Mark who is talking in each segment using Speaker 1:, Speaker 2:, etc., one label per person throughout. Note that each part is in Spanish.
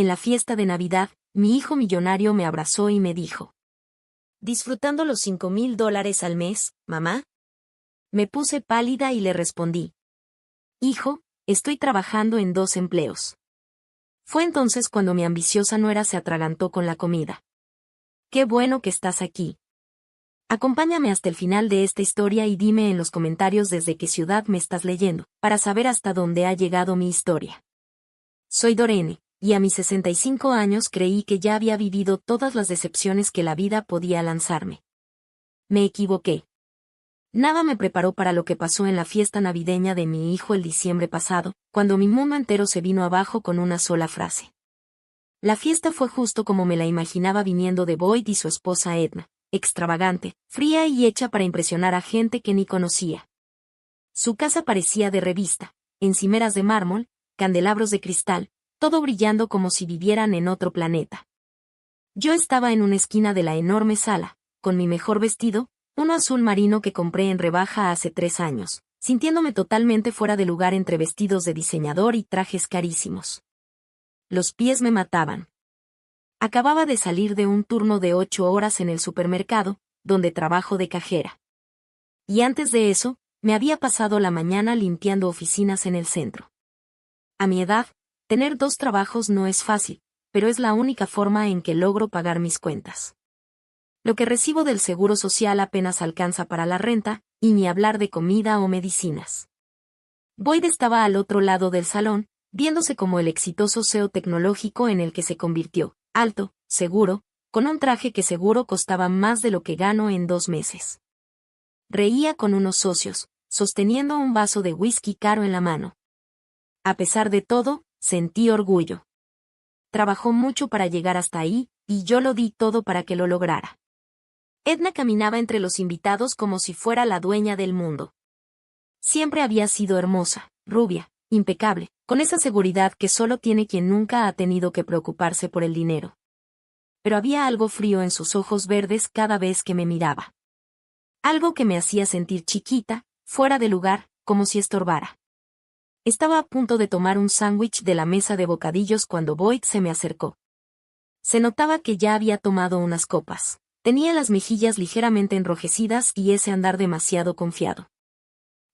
Speaker 1: en la fiesta de Navidad, mi hijo millonario me abrazó y me dijo: ¿disfrutando los $5,000 al mes, mamá? Me puse pálida y le respondí: hijo, estoy trabajando en 2 empleos. Fue entonces cuando mi ambiciosa nuera se atragantó con la comida. Qué bueno que estás aquí. Acompáñame hasta el final de esta historia y dime en los comentarios desde qué ciudad me estás leyendo, para saber hasta dónde ha llegado mi historia. Soy Dorene, y a mis 65 años creí que ya había vivido todas las decepciones que la vida podía lanzarme. Me equivoqué. Nada me preparó para lo que pasó en la fiesta navideña de mi hijo el diciembre pasado, cuando mi mundo entero se vino abajo con una sola frase. La fiesta fue justo como me la imaginaba viniendo de Boyd y su esposa Edna, extravagante, fría y hecha para impresionar a gente que ni conocía. Su casa parecía de revista, encimeras de mármol, candelabros de cristal, todo brillando como si vivieran en otro planeta. Yo estaba en una esquina de la enorme sala, con mi mejor vestido, uno azul marino que compré en rebaja hace 3 años, sintiéndome totalmente fuera de lugar entre vestidos de diseñador y trajes carísimos. Los pies me mataban. Acababa de salir de un turno de 8 horas en el supermercado, donde trabajo de cajera. Y antes de eso, me había pasado la mañana limpiando oficinas en el centro. A mi edad, tener 2 trabajos no es fácil, pero es la única forma en que logro pagar mis cuentas. Lo que recibo del seguro social apenas alcanza para la renta, y ni hablar de comida o medicinas. Boyd estaba al otro lado del salón, viéndose como el exitoso CEO tecnológico en el que se convirtió, alto, seguro, con un traje que seguro costaba más de lo que gano en 2 meses. Reía con unos socios, sosteniendo un vaso de whisky caro en la mano. A pesar de todo, sentí orgullo. Trabajó mucho para llegar hasta ahí, y yo lo di todo para que lo lograra. Edna caminaba entre los invitados como si fuera la dueña del mundo. Siempre había sido hermosa, rubia, impecable, con esa seguridad que solo tiene quien nunca ha tenido que preocuparse por el dinero. Pero había algo frío en sus ojos verdes cada vez que me miraba. Algo que me hacía sentir chiquita, fuera de lugar, como si estorbara. Estaba a punto de tomar un sándwich de la mesa de bocadillos cuando Boyd se me acercó. Se notaba que ya había tomado unas copas. Tenía las mejillas ligeramente enrojecidas y ese andar demasiado confiado.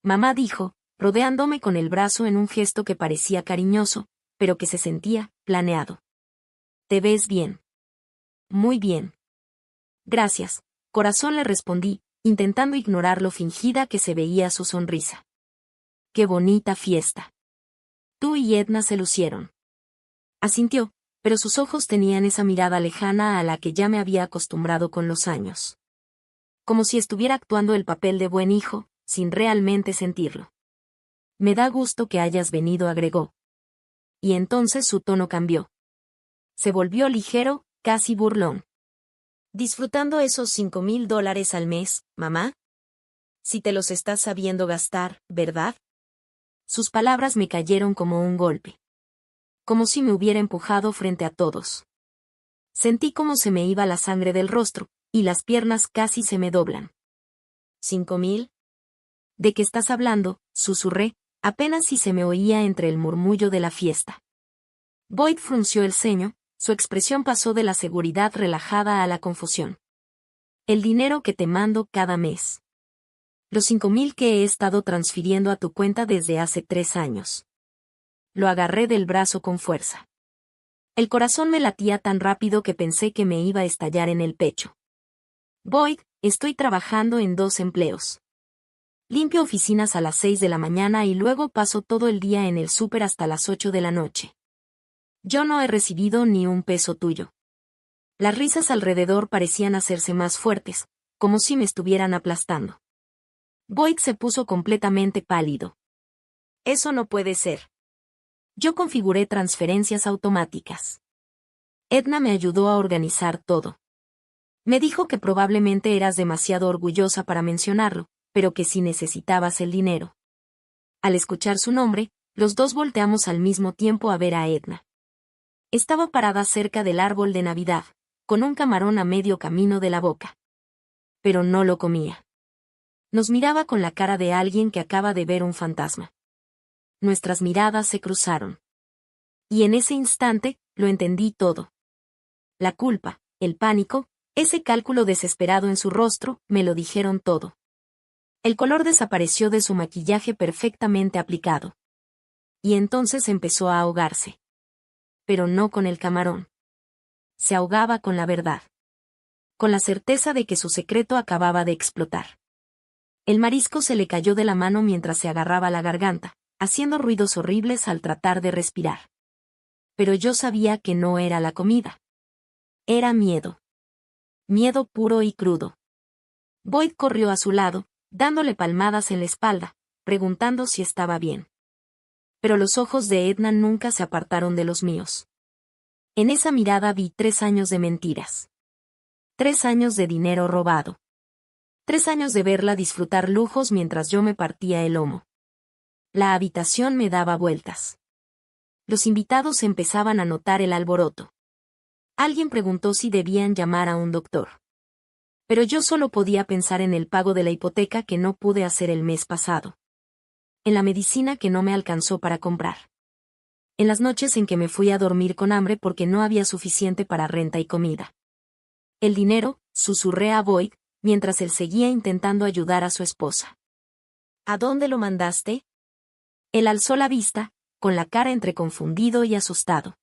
Speaker 1: Mamá dijo, rodeándome con el brazo en un gesto que parecía cariñoso, pero que se sentía planeado. ¿Te ves bien? Muy bien. Gracias, corazón, le respondí, intentando ignorar lo fingida que se veía su sonrisa. ¡Qué bonita fiesta! Tú y Edna se lucieron. Asintió, pero sus ojos tenían esa mirada lejana a la que ya me había acostumbrado con los años. Como si estuviera actuando el papel de buen hijo, sin realmente sentirlo. Me da gusto que hayas venido, agregó. Y entonces su tono cambió. Se volvió ligero, casi burlón. ¿Disfrutando esos $5,000 al mes, mamá? Si te los estás sabiendo gastar, ¿verdad? Sus palabras me cayeron como un golpe. Como si me hubiera empujado frente a todos. Sentí como se me iba la sangre del rostro, y las piernas casi se me doblan. ¿5,000? ¿De qué estás hablando?, susurré, apenas si se me oía entre el murmullo de la fiesta. Boyd frunció el ceño, su expresión pasó de la seguridad relajada a la confusión. El dinero que te mando cada mes. Los 5,000 que he estado transfiriendo a tu cuenta desde hace 3 años. Lo agarré del brazo con fuerza. El corazón me latía tan rápido que pensé que me iba a estallar en el pecho. Boyd, estoy trabajando en 2 empleos. Limpio oficinas a las 6 de la mañana y luego paso todo el día en el súper hasta las 8 de la noche. Yo no he recibido ni un peso tuyo. Las risas alrededor parecían hacerse más fuertes, como si me estuvieran aplastando. Boyd se puso completamente pálido. Eso no puede ser. Yo configuré transferencias automáticas. Edna me ayudó a organizar todo. Me dijo que probablemente eras demasiado orgullosa para mencionarlo, pero que sí necesitabas el dinero. Al escuchar su nombre, los dos volteamos al mismo tiempo a ver a Edna. Estaba parada cerca del árbol de Navidad, con un camarón a medio camino de la boca. Pero no lo comía. Nos miraba con la cara de alguien que acaba de ver un fantasma. Nuestras miradas se cruzaron. Y en ese instante, lo entendí todo. La culpa, el pánico, ese cálculo desesperado en su rostro, me lo dijeron todo. El color desapareció de su maquillaje perfectamente aplicado. Y entonces empezó a ahogarse. Pero no con el camarón. Se ahogaba con la verdad. Con la certeza de que su secreto acababa de explotar. El marisco se le cayó de la mano mientras se agarraba la garganta, haciendo ruidos horribles al tratar de respirar. Pero yo sabía que no era la comida. Era miedo. Miedo puro y crudo. Boyd corrió a su lado, dándole palmadas en la espalda, preguntando si estaba bien. Pero los ojos de Edna nunca se apartaron de los míos. En esa mirada vi 3 años de mentiras. 3 años de dinero robado. 3 años de verla disfrutar lujos mientras yo me partía el lomo. La habitación me daba vueltas. Los invitados empezaban a notar el alboroto. Alguien preguntó si debían llamar a un doctor. Pero yo solo podía pensar en el pago de la hipoteca que no pude hacer el mes pasado. En la medicina que no me alcanzó para comprar. En las noches en que me fui a dormir con hambre porque no había suficiente para renta y comida. El dinero, susurré a Boyd, mientras él seguía intentando ayudar a su esposa. ¿A dónde lo mandaste? Él alzó la vista, con la cara entre confundido y asustado.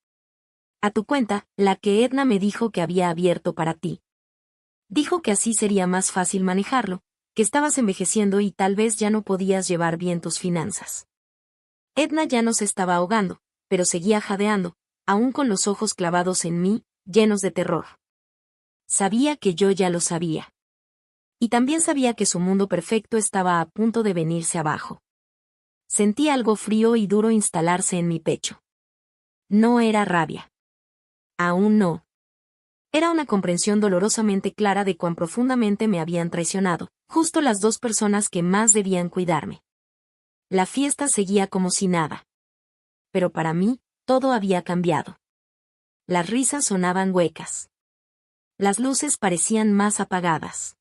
Speaker 1: A tu cuenta, la que Edna me dijo que había abierto para ti. Dijo que así sería más fácil manejarlo, que estabas envejeciendo y tal vez ya no podías llevar bien tus finanzas. Edna ya no se estaba ahogando, pero seguía jadeando, aún con los ojos clavados en mí, llenos de terror. Sabía que yo ya lo sabía. Y también sabía que su mundo perfecto estaba a punto de venirse abajo. Sentí algo frío y duro instalarse en mi pecho. No era rabia. Aún no. Era una comprensión dolorosamente clara de cuán profundamente me habían traicionado, justo las 2 personas que más debían cuidarme. La fiesta seguía como si nada. Pero para mí, todo había cambiado. Las risas sonaban huecas. Las luces parecían más apagadas.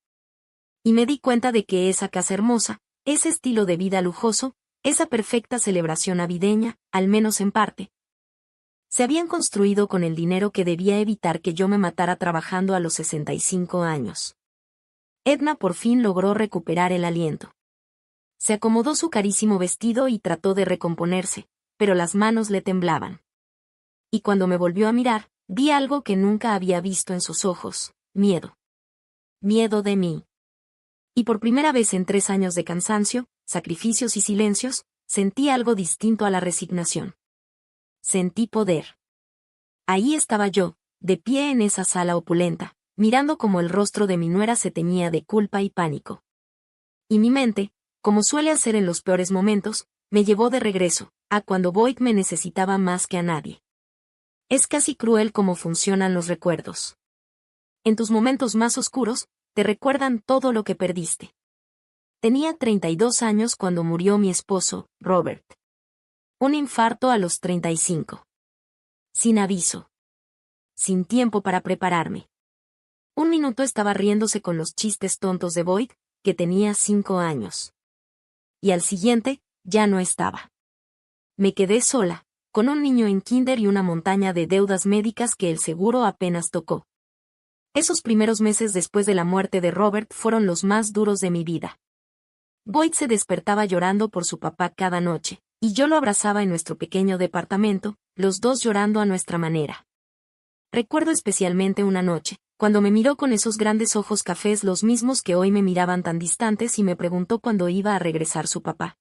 Speaker 1: Y me di cuenta de que esa casa hermosa, ese estilo de vida lujoso, esa perfecta celebración navideña, al menos en parte, se habían construido con el dinero que debía evitar que yo me matara trabajando a los 65 años. Edna por fin logró recuperar el aliento. Se acomodó su carísimo vestido y trató de recomponerse, pero las manos le temblaban. Y cuando me volvió a mirar, vi algo que nunca había visto en sus ojos: miedo. Miedo de mí. Y por primera vez en 3 años de cansancio, sacrificios y silencios, sentí algo distinto a la resignación. Sentí poder. Ahí estaba yo, de pie en esa sala opulenta, mirando cómo el rostro de mi nuera se teñía de culpa y pánico. Y mi mente, como suele hacer en los peores momentos, me llevó de regreso, a cuando Boyd me necesitaba más que a nadie. Es casi cruel cómo funcionan los recuerdos. En tus momentos más oscuros, te recuerdan todo lo que perdiste. Tenía 32 años cuando murió mi esposo, Robert. Un infarto a los 35. Sin aviso. Sin tiempo para prepararme. Un minuto estaba riéndose con los chistes tontos de Boyd, que tenía 5 años. Y al siguiente, ya no estaba. Me quedé sola, con un niño en kinder y una montaña de deudas médicas que el seguro apenas tocó. Esos primeros meses después de la muerte de Robert fueron los más duros de mi vida. Boyd se despertaba llorando por su papá cada noche, y yo lo abrazaba en nuestro pequeño departamento, los dos llorando a nuestra manera. Recuerdo especialmente una noche, cuando me miró con esos grandes ojos cafés, los mismos que hoy me miraban tan distantes, y me preguntó cuándo iba a regresar su papá.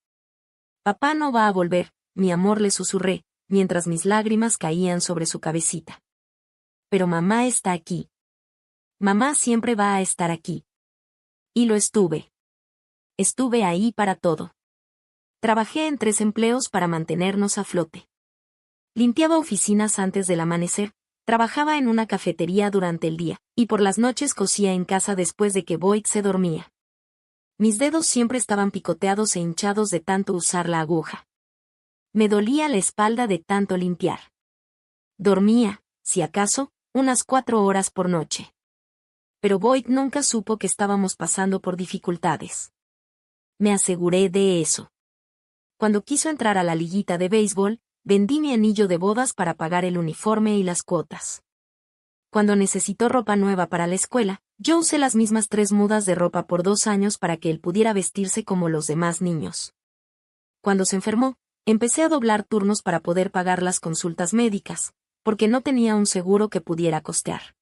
Speaker 1: Papá no va a volver, mi amor, le susurré, mientras mis lágrimas caían sobre su cabecita. Pero mamá está aquí. Mamá siempre va a estar aquí. Y lo estuve. Estuve ahí para todo. Trabajé en 3 empleos para mantenernos a flote. Limpiaba oficinas antes del amanecer, trabajaba en una cafetería durante el día, y por las noches cosía en casa después de que Boyd se dormía. Mis dedos siempre estaban picoteados e hinchados de tanto usar la aguja. Me dolía la espalda de tanto limpiar. Dormía, si acaso, unas 4 horas por noche. Pero Boyd nunca supo que estábamos pasando por dificultades. Me aseguré de eso. Cuando quiso entrar a la liguita de béisbol, vendí mi anillo de bodas para pagar el uniforme y las cuotas. Cuando necesitó ropa nueva para la escuela, yo usé las mismas 3 mudas de ropa por 2 años para que él pudiera vestirse como los demás niños. Cuando se enfermó, empecé a doblar turnos para poder pagar las consultas médicas, porque no tenía un seguro que pudiera costear.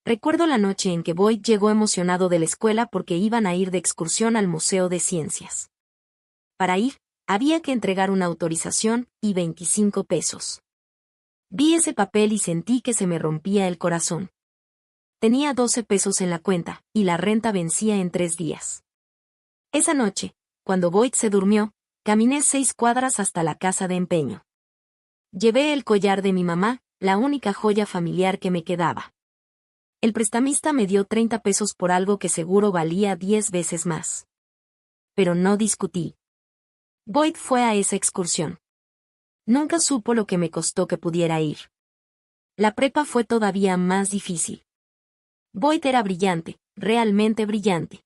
Speaker 1: Recuerdo la noche en que Boyd llegó emocionado de la escuela porque iban a ir de excursión al Museo de Ciencias. Para ir, había que entregar una autorización y 25 pesos. Vi ese papel y sentí que se me rompía el corazón. Tenía 12 pesos en la cuenta, y la renta vencía en 3 días. Esa noche, cuando Boyd se durmió, caminé 6 cuadras hasta la casa de empeño. Llevé el collar de mi mamá, la única joya familiar que me quedaba. El prestamista me dio 30 pesos por algo que seguro valía 10 veces más. Pero no discutí. Boyd fue a esa excursión. Nunca supo lo que me costó que pudiera ir. La prepa fue todavía más difícil. Boyd era brillante, realmente brillante.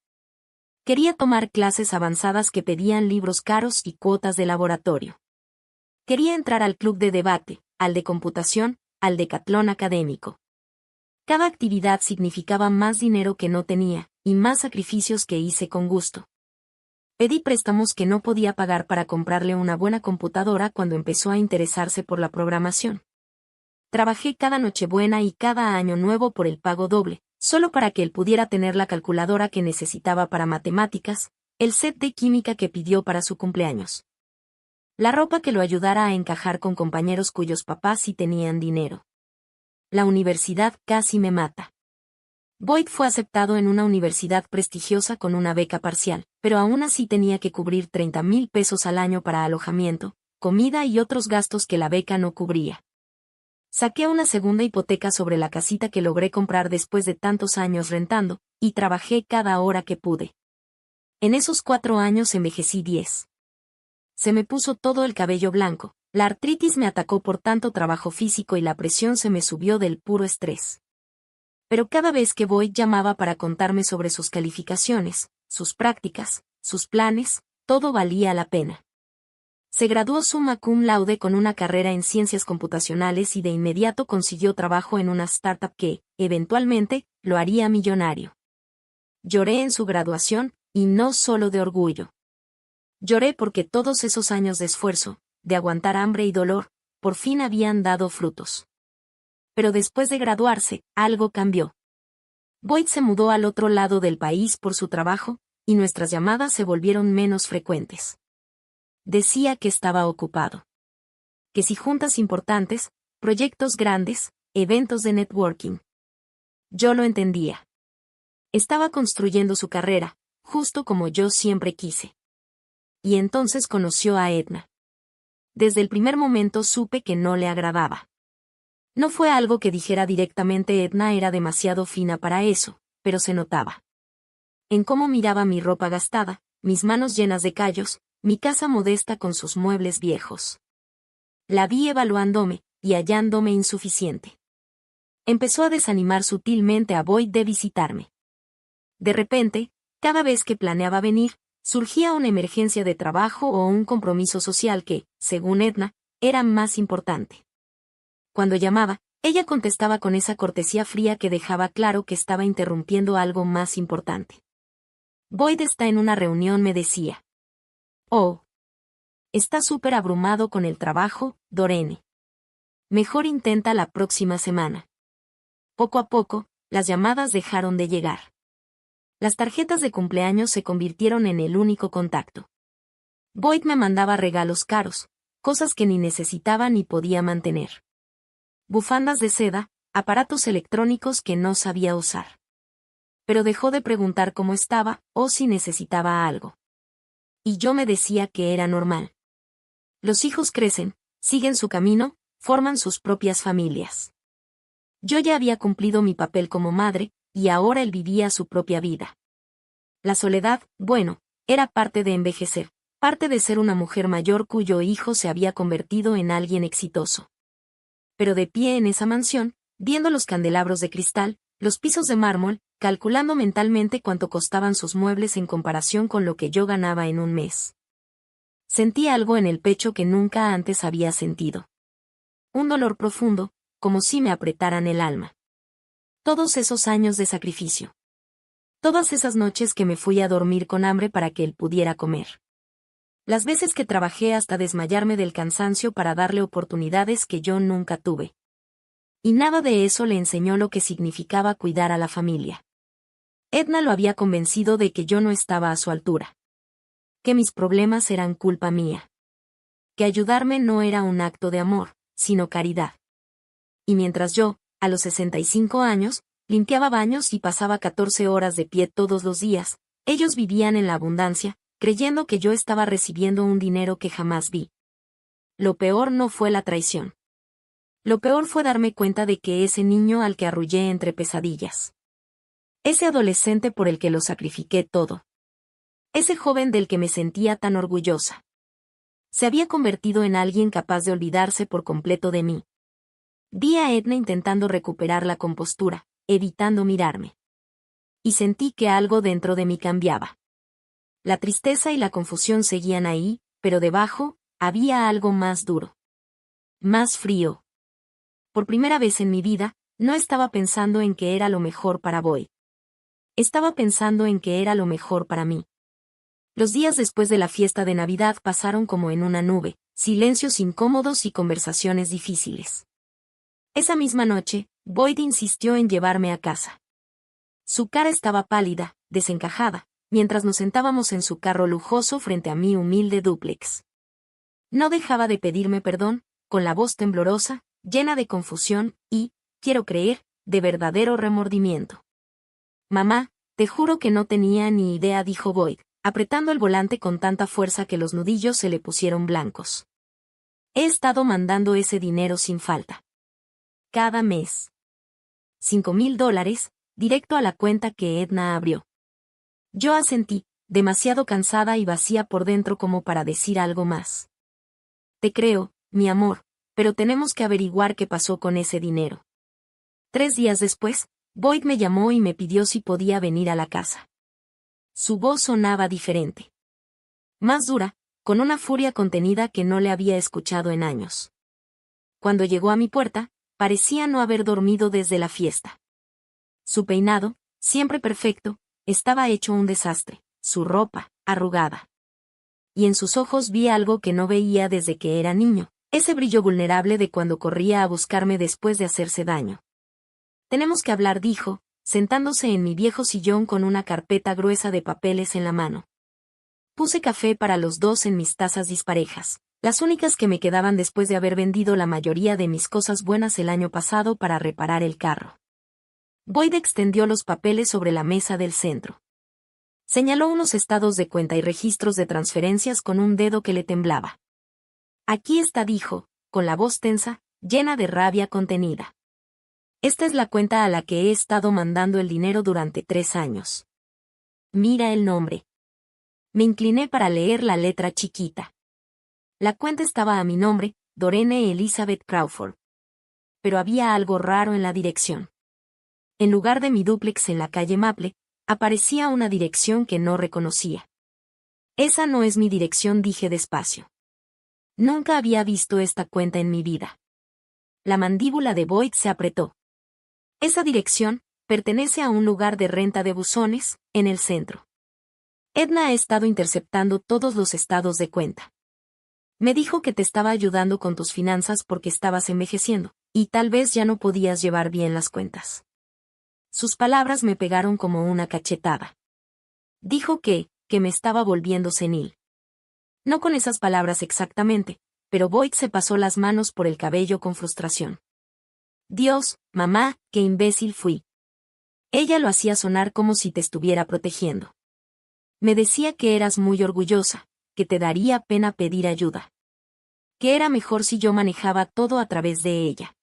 Speaker 1: Quería tomar clases avanzadas que pedían libros caros y cuotas de laboratorio. Quería entrar al club de debate, al de computación, al decatlón académico. Cada actividad significaba más dinero que no tenía, y más sacrificios que hice con gusto. Pedí préstamos que no podía pagar para comprarle una buena computadora cuando empezó a interesarse por la programación. Trabajé cada Nochebuena y cada Año Nuevo por el pago doble, solo para que él pudiera tener la calculadora que necesitaba para matemáticas, el set de química que pidió para su cumpleaños. La ropa que lo ayudara a encajar con compañeros cuyos papás sí tenían dinero. La universidad casi me mata. Boyd fue aceptado en una universidad prestigiosa con una beca parcial, pero aún así tenía que cubrir 30,000 pesos al año para alojamiento, comida y otros gastos que la beca no cubría. Saqué una segunda hipoteca sobre la casita que logré comprar después de tantos años rentando, y trabajé cada hora que pude. En esos 4 años envejecí 10. Se me puso todo el cabello blanco, la artritis me atacó por tanto trabajo físico y la presión se me subió del puro estrés. Pero cada vez que Boyd llamaba para contarme sobre sus calificaciones, sus prácticas, sus planes, todo valía la pena. Se graduó summa cum laude con una carrera en ciencias computacionales y de inmediato consiguió trabajo en una startup que, eventualmente, lo haría millonario. Lloré en su graduación, y no solo de orgullo. Lloré porque todos esos años de esfuerzo, de aguantar hambre y dolor, por fin habían dado frutos. Pero después de graduarse, algo cambió. Boyd se mudó al otro lado del país por su trabajo, y nuestras llamadas se volvieron menos frecuentes. Decía que estaba ocupado. Que si juntas importantes, proyectos grandes, eventos de networking. Yo lo entendía. Estaba construyendo su carrera, justo como yo siempre quise. Y entonces conoció a Edna. Desde el primer momento supe que no le agradaba. No fue algo que dijera directamente, Edna era demasiado fina para eso, pero se notaba. En cómo miraba mi ropa gastada, mis manos llenas de callos, mi casa modesta con sus muebles viejos. La vi evaluándome, y hallándome insuficiente. Empezó a desanimar sutilmente a Boyd de visitarme. De repente, cada vez que planeaba venir, surgía una emergencia de trabajo o un compromiso social que, según Edna, era más importante. Cuando llamaba, ella contestaba con esa cortesía fría que dejaba claro que estaba interrumpiendo algo más importante. Boyd está en una reunión, me decía. Oh. Está súper abrumado con el trabajo, Dorene. Mejor intenta la próxima semana. Poco a poco, las llamadas dejaron de llegar. Las tarjetas de cumpleaños se convirtieron en el único contacto. Boyd me mandaba regalos caros, cosas que ni necesitaba ni podía mantener. Bufandas de seda, aparatos electrónicos que no sabía usar. Pero dejó de preguntar cómo estaba, o si necesitaba algo. Y yo me decía que era normal. Los hijos crecen, siguen su camino, forman sus propias familias. Yo ya había cumplido mi papel como madre, y ahora él vivía su propia vida. La soledad, bueno, era parte de envejecer, parte de ser una mujer mayor cuyo hijo se había convertido en alguien exitoso. Pero de pie en esa mansión, viendo los candelabros de cristal, los pisos de mármol, calculando mentalmente cuánto costaban sus muebles en comparación con lo que yo ganaba en un mes. Sentí algo en el pecho que nunca antes había sentido. Un dolor profundo, como si me apretaran el alma. Todos esos años de sacrificio. Todas esas noches que me fui a dormir con hambre para que él pudiera comer. Las veces que trabajé hasta desmayarme del cansancio para darle oportunidades que yo nunca tuve. Y nada de eso le enseñó lo que significaba cuidar a la familia. Edna lo había convencido de que yo no estaba a su altura. Que mis problemas eran culpa mía. Que ayudarme no era un acto de amor, sino caridad. Y mientras yo, a los 65 años, limpiaba baños y pasaba 14 horas de pie todos los días, ellos vivían en la abundancia, creyendo que yo estaba recibiendo un dinero que jamás vi. Lo peor no fue la traición. Lo peor fue darme cuenta de que ese niño al que arrullé entre pesadillas. Ese adolescente por el que lo sacrifiqué todo. Ese joven del que me sentía tan orgullosa. Se había convertido en alguien capaz de olvidarse por completo de mí. Vi a Edna intentando recuperar la compostura, evitando mirarme. Y sentí que algo dentro de mí cambiaba. La tristeza y la confusión seguían ahí, pero debajo, había algo más duro. Más frío. Por primera vez en mi vida, no estaba pensando en que era lo mejor para Boyd. Estaba pensando en que era lo mejor para mí. Los días después de la fiesta de Navidad pasaron como en una nube, silencios incómodos y conversaciones difíciles. Esa misma noche, Boyd insistió en llevarme a casa. Su cara estaba pálida, desencajada, mientras nos sentábamos en su carro lujoso frente a mi humilde dúplex. No dejaba de pedirme perdón, con la voz temblorosa, llena de confusión y, quiero creer, de verdadero remordimiento. Mamá, te juro que no tenía ni idea, dijo Boyd, apretando el volante con tanta fuerza que los nudillos se le pusieron blancos. He estado mandando ese dinero sin falta. Cada mes. $5,000, directo a la cuenta que Edna abrió. Yo asentí, demasiado cansada y vacía por dentro como para decir algo más. Te creo, mi amor, pero tenemos que averiguar qué pasó con ese dinero. 3 días después, Boyd me llamó y me pidió si podía venir a la casa. Su voz sonaba diferente. Más dura, con una furia contenida que no le había escuchado en años. Cuando llegó a mi puerta, parecía no haber dormido desde la fiesta. Su peinado, siempre perfecto, estaba hecho un desastre, su ropa, arrugada. Y en sus ojos vi algo que no veía desde que era niño, ese brillo vulnerable de cuando corría a buscarme después de hacerse daño. Tenemos que hablar, dijo, sentándose en mi viejo sillón con una carpeta gruesa de papeles en la mano. Puse café para los dos en mis tazas disparejas, las únicas que me quedaban después de haber vendido la mayoría de mis cosas buenas el año pasado para reparar el carro. Boyd extendió los papeles sobre la mesa del centro. Señaló unos estados de cuenta y registros de transferencias con un dedo que le temblaba. Aquí está, dijo, con la voz tensa, llena de rabia contenida. Esta es la cuenta a la que he estado mandando el dinero durante 3 años. Mira el nombre. Me incliné para leer la letra chiquita. La cuenta estaba a mi nombre, Dorene Elizabeth Crawford. Pero había algo raro en la dirección. En lugar de mi dúplex en la calle Maple, aparecía una dirección que no reconocía. Esa no es mi dirección, dije despacio. Nunca había visto esta cuenta en mi vida. La mandíbula de Boyd se apretó. Esa dirección pertenece a un lugar de renta de buzones, en el centro. Edna ha estado interceptando todos los estados de cuenta. Me dijo que te estaba ayudando con tus finanzas porque estabas envejeciendo, y tal vez ya no podías llevar bien las cuentas. Sus palabras me pegaron como una cachetada. Dijo que me estaba volviendo senil. No con esas palabras exactamente, pero Boyd se pasó las manos por el cabello con frustración. Dios, mamá, qué imbécil fui. Ella lo hacía sonar como si te estuviera protegiendo. Me decía que eras muy orgullosa, que te daría pena pedir ayuda. Que era mejor si yo manejaba todo a través de ella.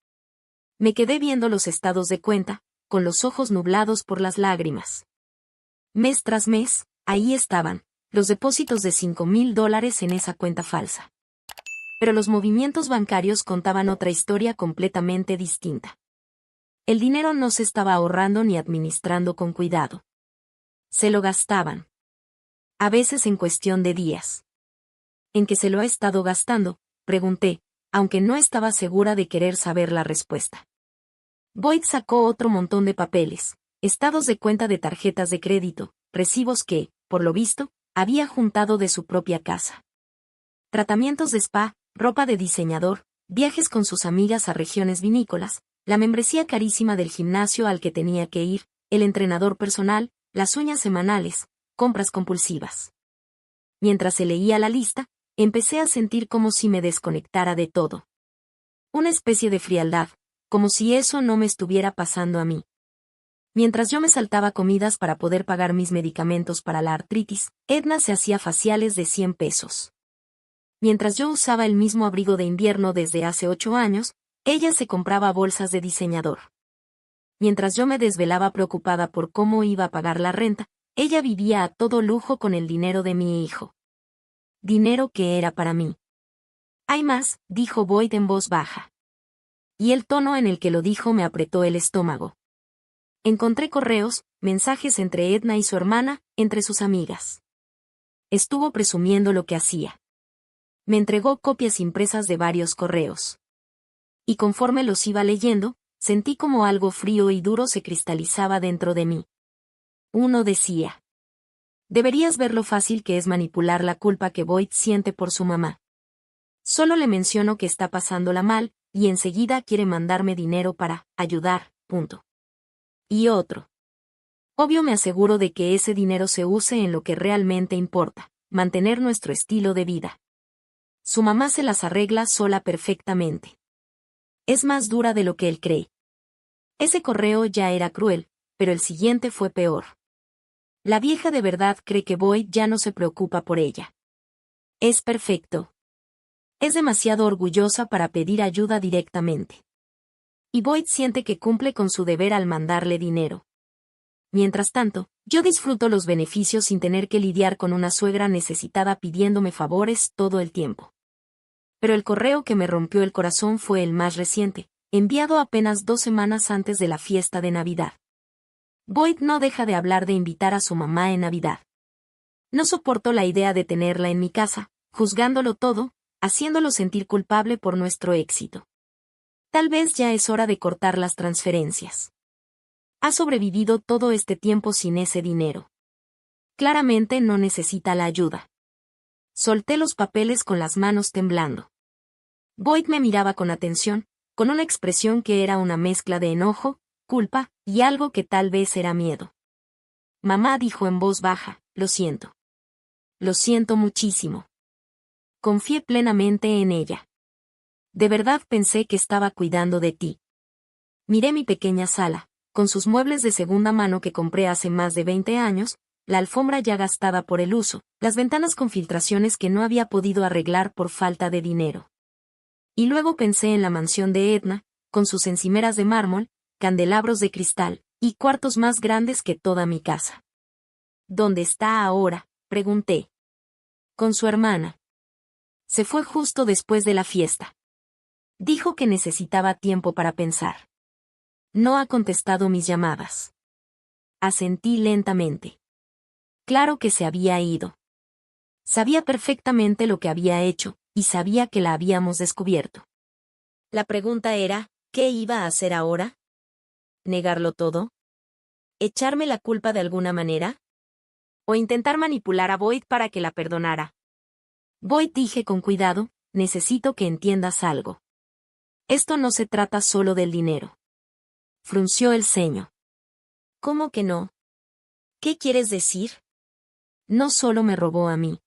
Speaker 1: Me quedé viendo los estados de cuenta, con los ojos nublados por las lágrimas. Mes tras mes, ahí estaban, los depósitos de $5,000 en esa cuenta falsa. Pero los movimientos bancarios contaban otra historia completamente distinta. El dinero no se estaba ahorrando ni administrando con cuidado. Se lo gastaban. A veces en cuestión de días. ¿En qué se lo ha estado gastando?, pregunté, aunque no estaba segura de querer saber la respuesta. Boyd sacó otro montón de papeles, estados de cuenta de tarjetas de crédito, recibos que, por lo visto, había juntado de su propia casa. Tratamientos de spa, ropa de diseñador, viajes con sus amigas a regiones vinícolas, la membresía carísima del gimnasio al que tenía que ir, el entrenador personal, las uñas semanales, compras compulsivas. Mientras se leía la lista, empecé a sentir como si me desconectara de todo. Una especie de frialdad, como si eso no me estuviera pasando a mí. Mientras yo me saltaba comidas para poder pagar mis medicamentos para la artritis, Edna se hacía faciales de 100 pesos. Mientras yo usaba el mismo abrigo de invierno desde hace 8 años, ella se compraba bolsas de diseñador. Mientras yo me desvelaba preocupada por cómo iba a pagar la renta, ella vivía a todo lujo con el dinero de mi hijo. Dinero que era para mí. Hay más, dijo Boyd en voz baja. Y el tono en el que lo dijo me apretó el estómago. Encontré correos, mensajes entre Edna y su hermana, entre sus amigas. Estuvo presumiendo lo que hacía. Me entregó copias impresas de varios correos. Y conforme los iba leyendo, sentí como algo frío y duro se cristalizaba dentro de mí. Uno decía: deberías ver lo fácil que es manipular la culpa que Boyd siente por su mamá. Solo le menciono que está pasándola mal, y enseguida quiere mandarme dinero para ayudar, punto. Y otro: obvio me aseguro de que ese dinero se use en lo que realmente importa, mantener nuestro estilo de vida. Su mamá se las arregla sola perfectamente. Es más dura de lo que él cree. Ese correo ya era cruel, pero el siguiente fue peor. La vieja de verdad cree que Boyd ya no se preocupa por ella. Es perfecto. Es demasiado orgullosa para pedir ayuda directamente. Y Boyd siente que cumple con su deber al mandarle dinero. Mientras tanto, yo disfruto los beneficios sin tener que lidiar con una suegra necesitada pidiéndome favores todo el tiempo. Pero el correo que me rompió el corazón fue el más reciente, enviado apenas 2 semanas antes de la fiesta de Navidad. Boyd no deja de hablar de invitar a su mamá en Navidad. No soporto la idea de tenerla en mi casa, juzgándolo todo, haciéndolo sentir culpable por nuestro éxito. Tal vez ya es hora de cortar las transferencias. Ha sobrevivido todo este tiempo sin ese dinero. Claramente no necesita la ayuda. Solté los papeles con las manos temblando. Boyd me miraba con atención, con una expresión que era una mezcla de enojo, culpa, y algo que tal vez era miedo. Mamá dijo en voz baja: lo siento. Lo siento muchísimo. Confié plenamente en ella. De verdad pensé que estaba cuidando de ti. Miré mi pequeña sala, con sus muebles de segunda mano que compré hace más de 20 años, la alfombra ya gastada por el uso, las ventanas con filtraciones que no había podido arreglar por falta de dinero. Y luego pensé en la mansión de Edna, con sus encimeras de mármol, candelabros de cristal, y cuartos más grandes que toda mi casa. ¿Dónde está ahora?, pregunté. Con su hermana. Se fue justo después de la fiesta. Dijo que necesitaba tiempo para pensar. No ha contestado mis llamadas. Asentí lentamente. Claro que se había ido. Sabía perfectamente lo que había hecho, y sabía que la habíamos descubierto. La pregunta era, ¿qué iba a hacer ahora? ¿Negarlo todo? ¿Echarme la culpa de alguna manera? ¿O intentar manipular a Boyd para que la perdonara? Boyd, dije con cuidado, necesito que entiendas algo. Esto no se trata solo del dinero. Frunció el ceño. ¿Cómo que no? ¿Qué quieres decir? No solo me robó a mí.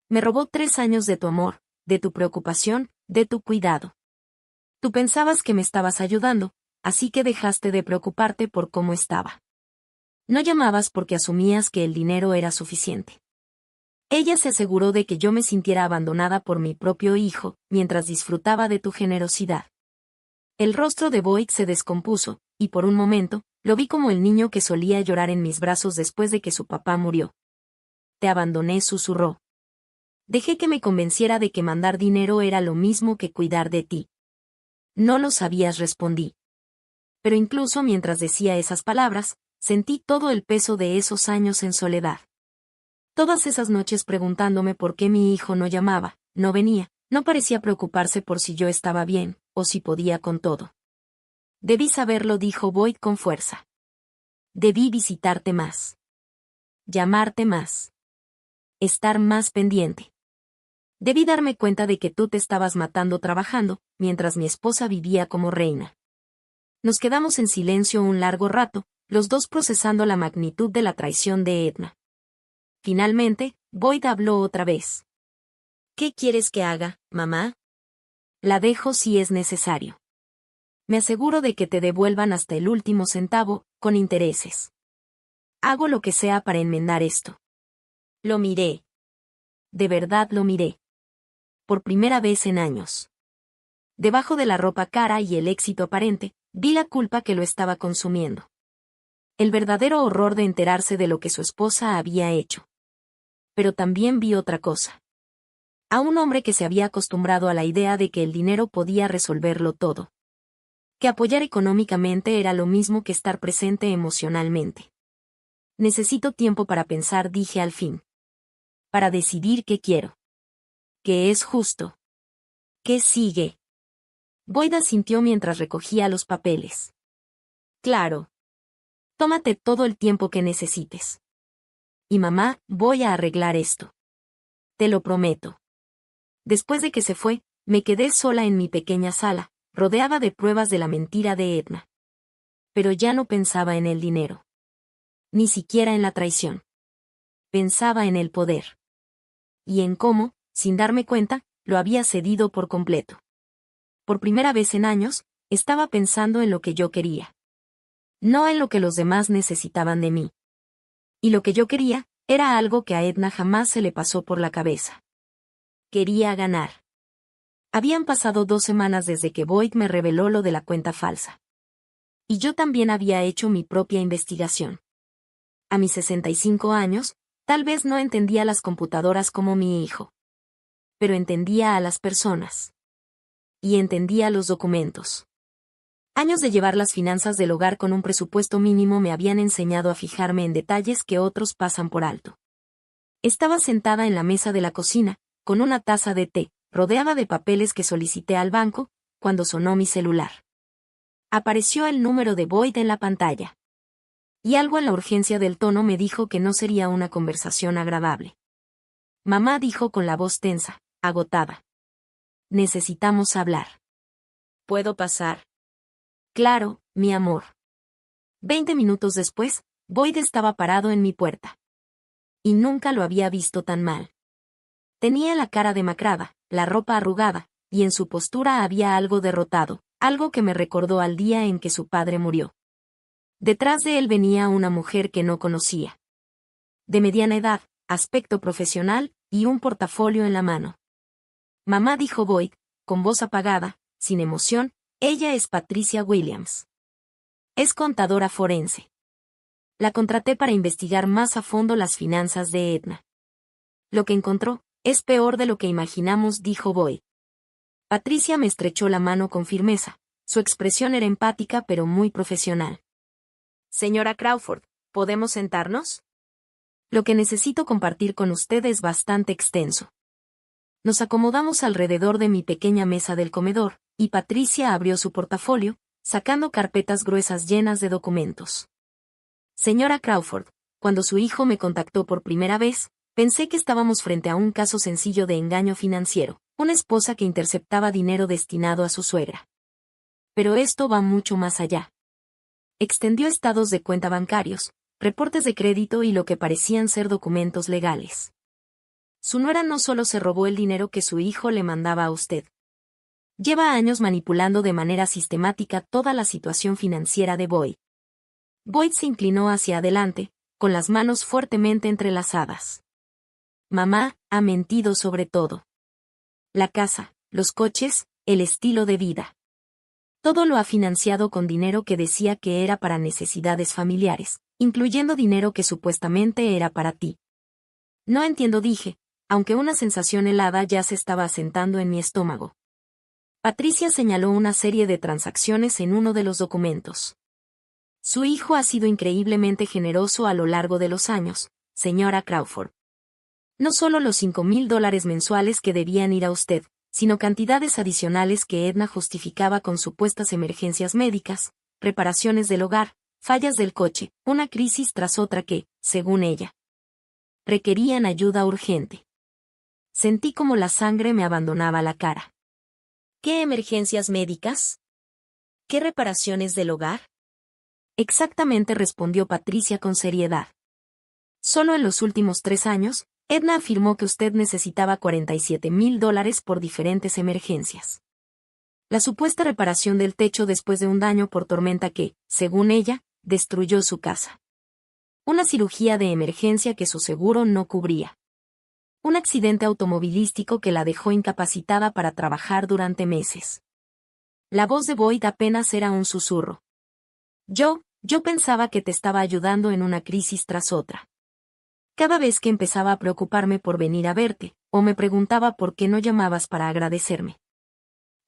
Speaker 1: Me robó 3 años de tu amor, de tu preocupación, de tu cuidado. Tú pensabas que me estabas ayudando, así que dejaste de preocuparte por cómo estaba. No llamabas porque asumías que el dinero era suficiente. Ella se aseguró de que yo me sintiera abandonada por mi propio hijo, mientras disfrutaba de tu generosidad. El rostro de Boyd se descompuso, y por un momento, lo vi como el niño que solía llorar en mis brazos después de que su papá murió. Te abandoné, susurró. Dejé que me convenciera de que mandar dinero era lo mismo que cuidar de ti. No lo sabías, respondí. Pero incluso mientras decía esas palabras, sentí todo el peso de esos años en soledad. Todas esas noches preguntándome por qué mi hijo no llamaba, no venía, no parecía preocuparse por si yo estaba bien, o si podía con todo. Debí saberlo, dijo Boyd con fuerza. Debí visitarte más. Llamarte más. Estar más pendiente. Debí darme cuenta de que tú te estabas matando trabajando, mientras mi esposa vivía como reina. Nos quedamos en silencio un largo rato, los dos procesando la magnitud de la traición de Edna. Finalmente, Boyd habló otra vez. ¿Qué quieres que haga, mamá? La dejo si es necesario. Me aseguro de que te devuelvan hasta el último centavo, con intereses. Hago lo que sea para enmendar esto. Lo miré. De verdad lo miré. Por primera vez en años. Debajo de la ropa cara y el éxito aparente, vi la culpa que lo estaba consumiendo. El verdadero horror de enterarse de lo que su esposa había hecho. Pero también vi otra cosa. A un hombre que se había acostumbrado a la idea de que el dinero podía resolverlo todo. Que apoyar económicamente era lo mismo que estar presente emocionalmente. Necesito tiempo para pensar, dije al fin. Para decidir qué quiero. ¿Qué es justo? ¿Qué sigue? Boyd asintió mientras recogía los papeles. Claro. Tómate todo el tiempo que necesites. Y mamá, voy a arreglar esto. Te lo prometo. Después de que se fue, me quedé sola en mi pequeña sala, rodeada de pruebas de la mentira de Edna. Pero ya no pensaba en el dinero. Ni siquiera en la traición. Pensaba en el poder. Y en cómo, sin darme cuenta, lo había cedido por completo. Por primera vez en años, estaba pensando en lo que yo quería. No en lo que los demás necesitaban de mí. Y lo que yo quería, era algo que a Edna jamás se le pasó por la cabeza. Quería ganar. Habían pasado 2 semanas desde que Boyd me reveló lo de la cuenta falsa. Y yo también había hecho mi propia investigación. A mis 65 años, tal vez no entendía las computadoras como mi hijo. Pero entendía a las personas. Y entendía los documentos. Años de llevar las finanzas del hogar con un presupuesto mínimo me habían enseñado a fijarme en detalles que otros pasan por alto. Estaba sentada en la mesa de la cocina, con una taza de té, rodeada de papeles que solicité al banco, cuando sonó mi celular. Apareció el número de Boyd en la pantalla. Y algo en la urgencia del tono me dijo que no sería una conversación agradable. Mamá, dijo con la voz tensa, agotada. Necesitamos hablar. ¿Puedo pasar? Claro, mi amor. 20 minutos después, Boyd estaba parado en mi puerta. Y nunca lo había visto tan mal. Tenía la cara demacrada, la ropa arrugada, y en su postura había algo derrotado, algo que me recordó al día en que su padre murió. Detrás de él venía una mujer que no conocía. De mediana edad, aspecto profesional, y un portafolio en la mano. Mamá, dijo Boyd, con voz apagada, sin emoción, ella es Patricia Williams. Es contadora forense. La contraté para investigar más a fondo las finanzas de Edna. Lo que encontró es peor de lo que imaginamos, dijo Boyd. Patricia me estrechó la mano con firmeza. Su expresión era empática pero muy profesional. Señora Crawford, ¿podemos sentarnos? Lo que necesito compartir con usted es bastante extenso. Nos acomodamos alrededor de mi pequeña mesa del comedor, y Patricia abrió su portafolio, sacando carpetas gruesas llenas de documentos. Señora Crawford, cuando su hijo me contactó por primera vez, pensé que estábamos frente a un caso sencillo de engaño financiero, una esposa que interceptaba dinero destinado a su suegra. Pero esto va mucho más allá. Extendió estados de cuenta bancarios, reportes de crédito y lo que parecían ser documentos legales. Su nuera no solo se robó el dinero que su hijo le mandaba a usted. Lleva años manipulando de manera sistemática toda la situación financiera de Boyd. Boyd se inclinó hacia adelante, con las manos fuertemente entrelazadas. Mamá ha mentido sobre todo. La casa, los coches, el estilo de vida. Todo lo ha financiado con dinero que decía que era para necesidades familiares, incluyendo dinero que supuestamente era para ti. No entiendo, dije, aunque una sensación helada ya se estaba asentando en mi estómago. Patricia señaló una serie de transacciones en uno de los documentos. Su hijo ha sido increíblemente generoso a lo largo de los años, señora Crawford. No solo los $5,000 mensuales que debían ir a usted, sino cantidades adicionales que Edna justificaba con supuestas emergencias médicas, reparaciones del hogar, fallas del coche, una crisis tras otra que, según ella, requerían ayuda urgente. Sentí como la sangre me abandonaba la cara. ¿Qué emergencias médicas? ¿Qué reparaciones del hogar? Exactamente, respondió Patricia con seriedad. Solo en los últimos 3 años, Edna afirmó que usted necesitaba $47,000 por diferentes emergencias. La supuesta reparación del techo después de un daño por tormenta que, según ella, destruyó su casa. Una cirugía de emergencia que su seguro no cubría. Un accidente automovilístico que la dejó incapacitada para trabajar durante meses. La voz de Boyd apenas era un susurro. Yo pensaba que te estaba ayudando en una crisis tras otra. Cada vez que empezaba a preocuparme por venir a verte, o me preguntaba por qué no llamabas para agradecerme.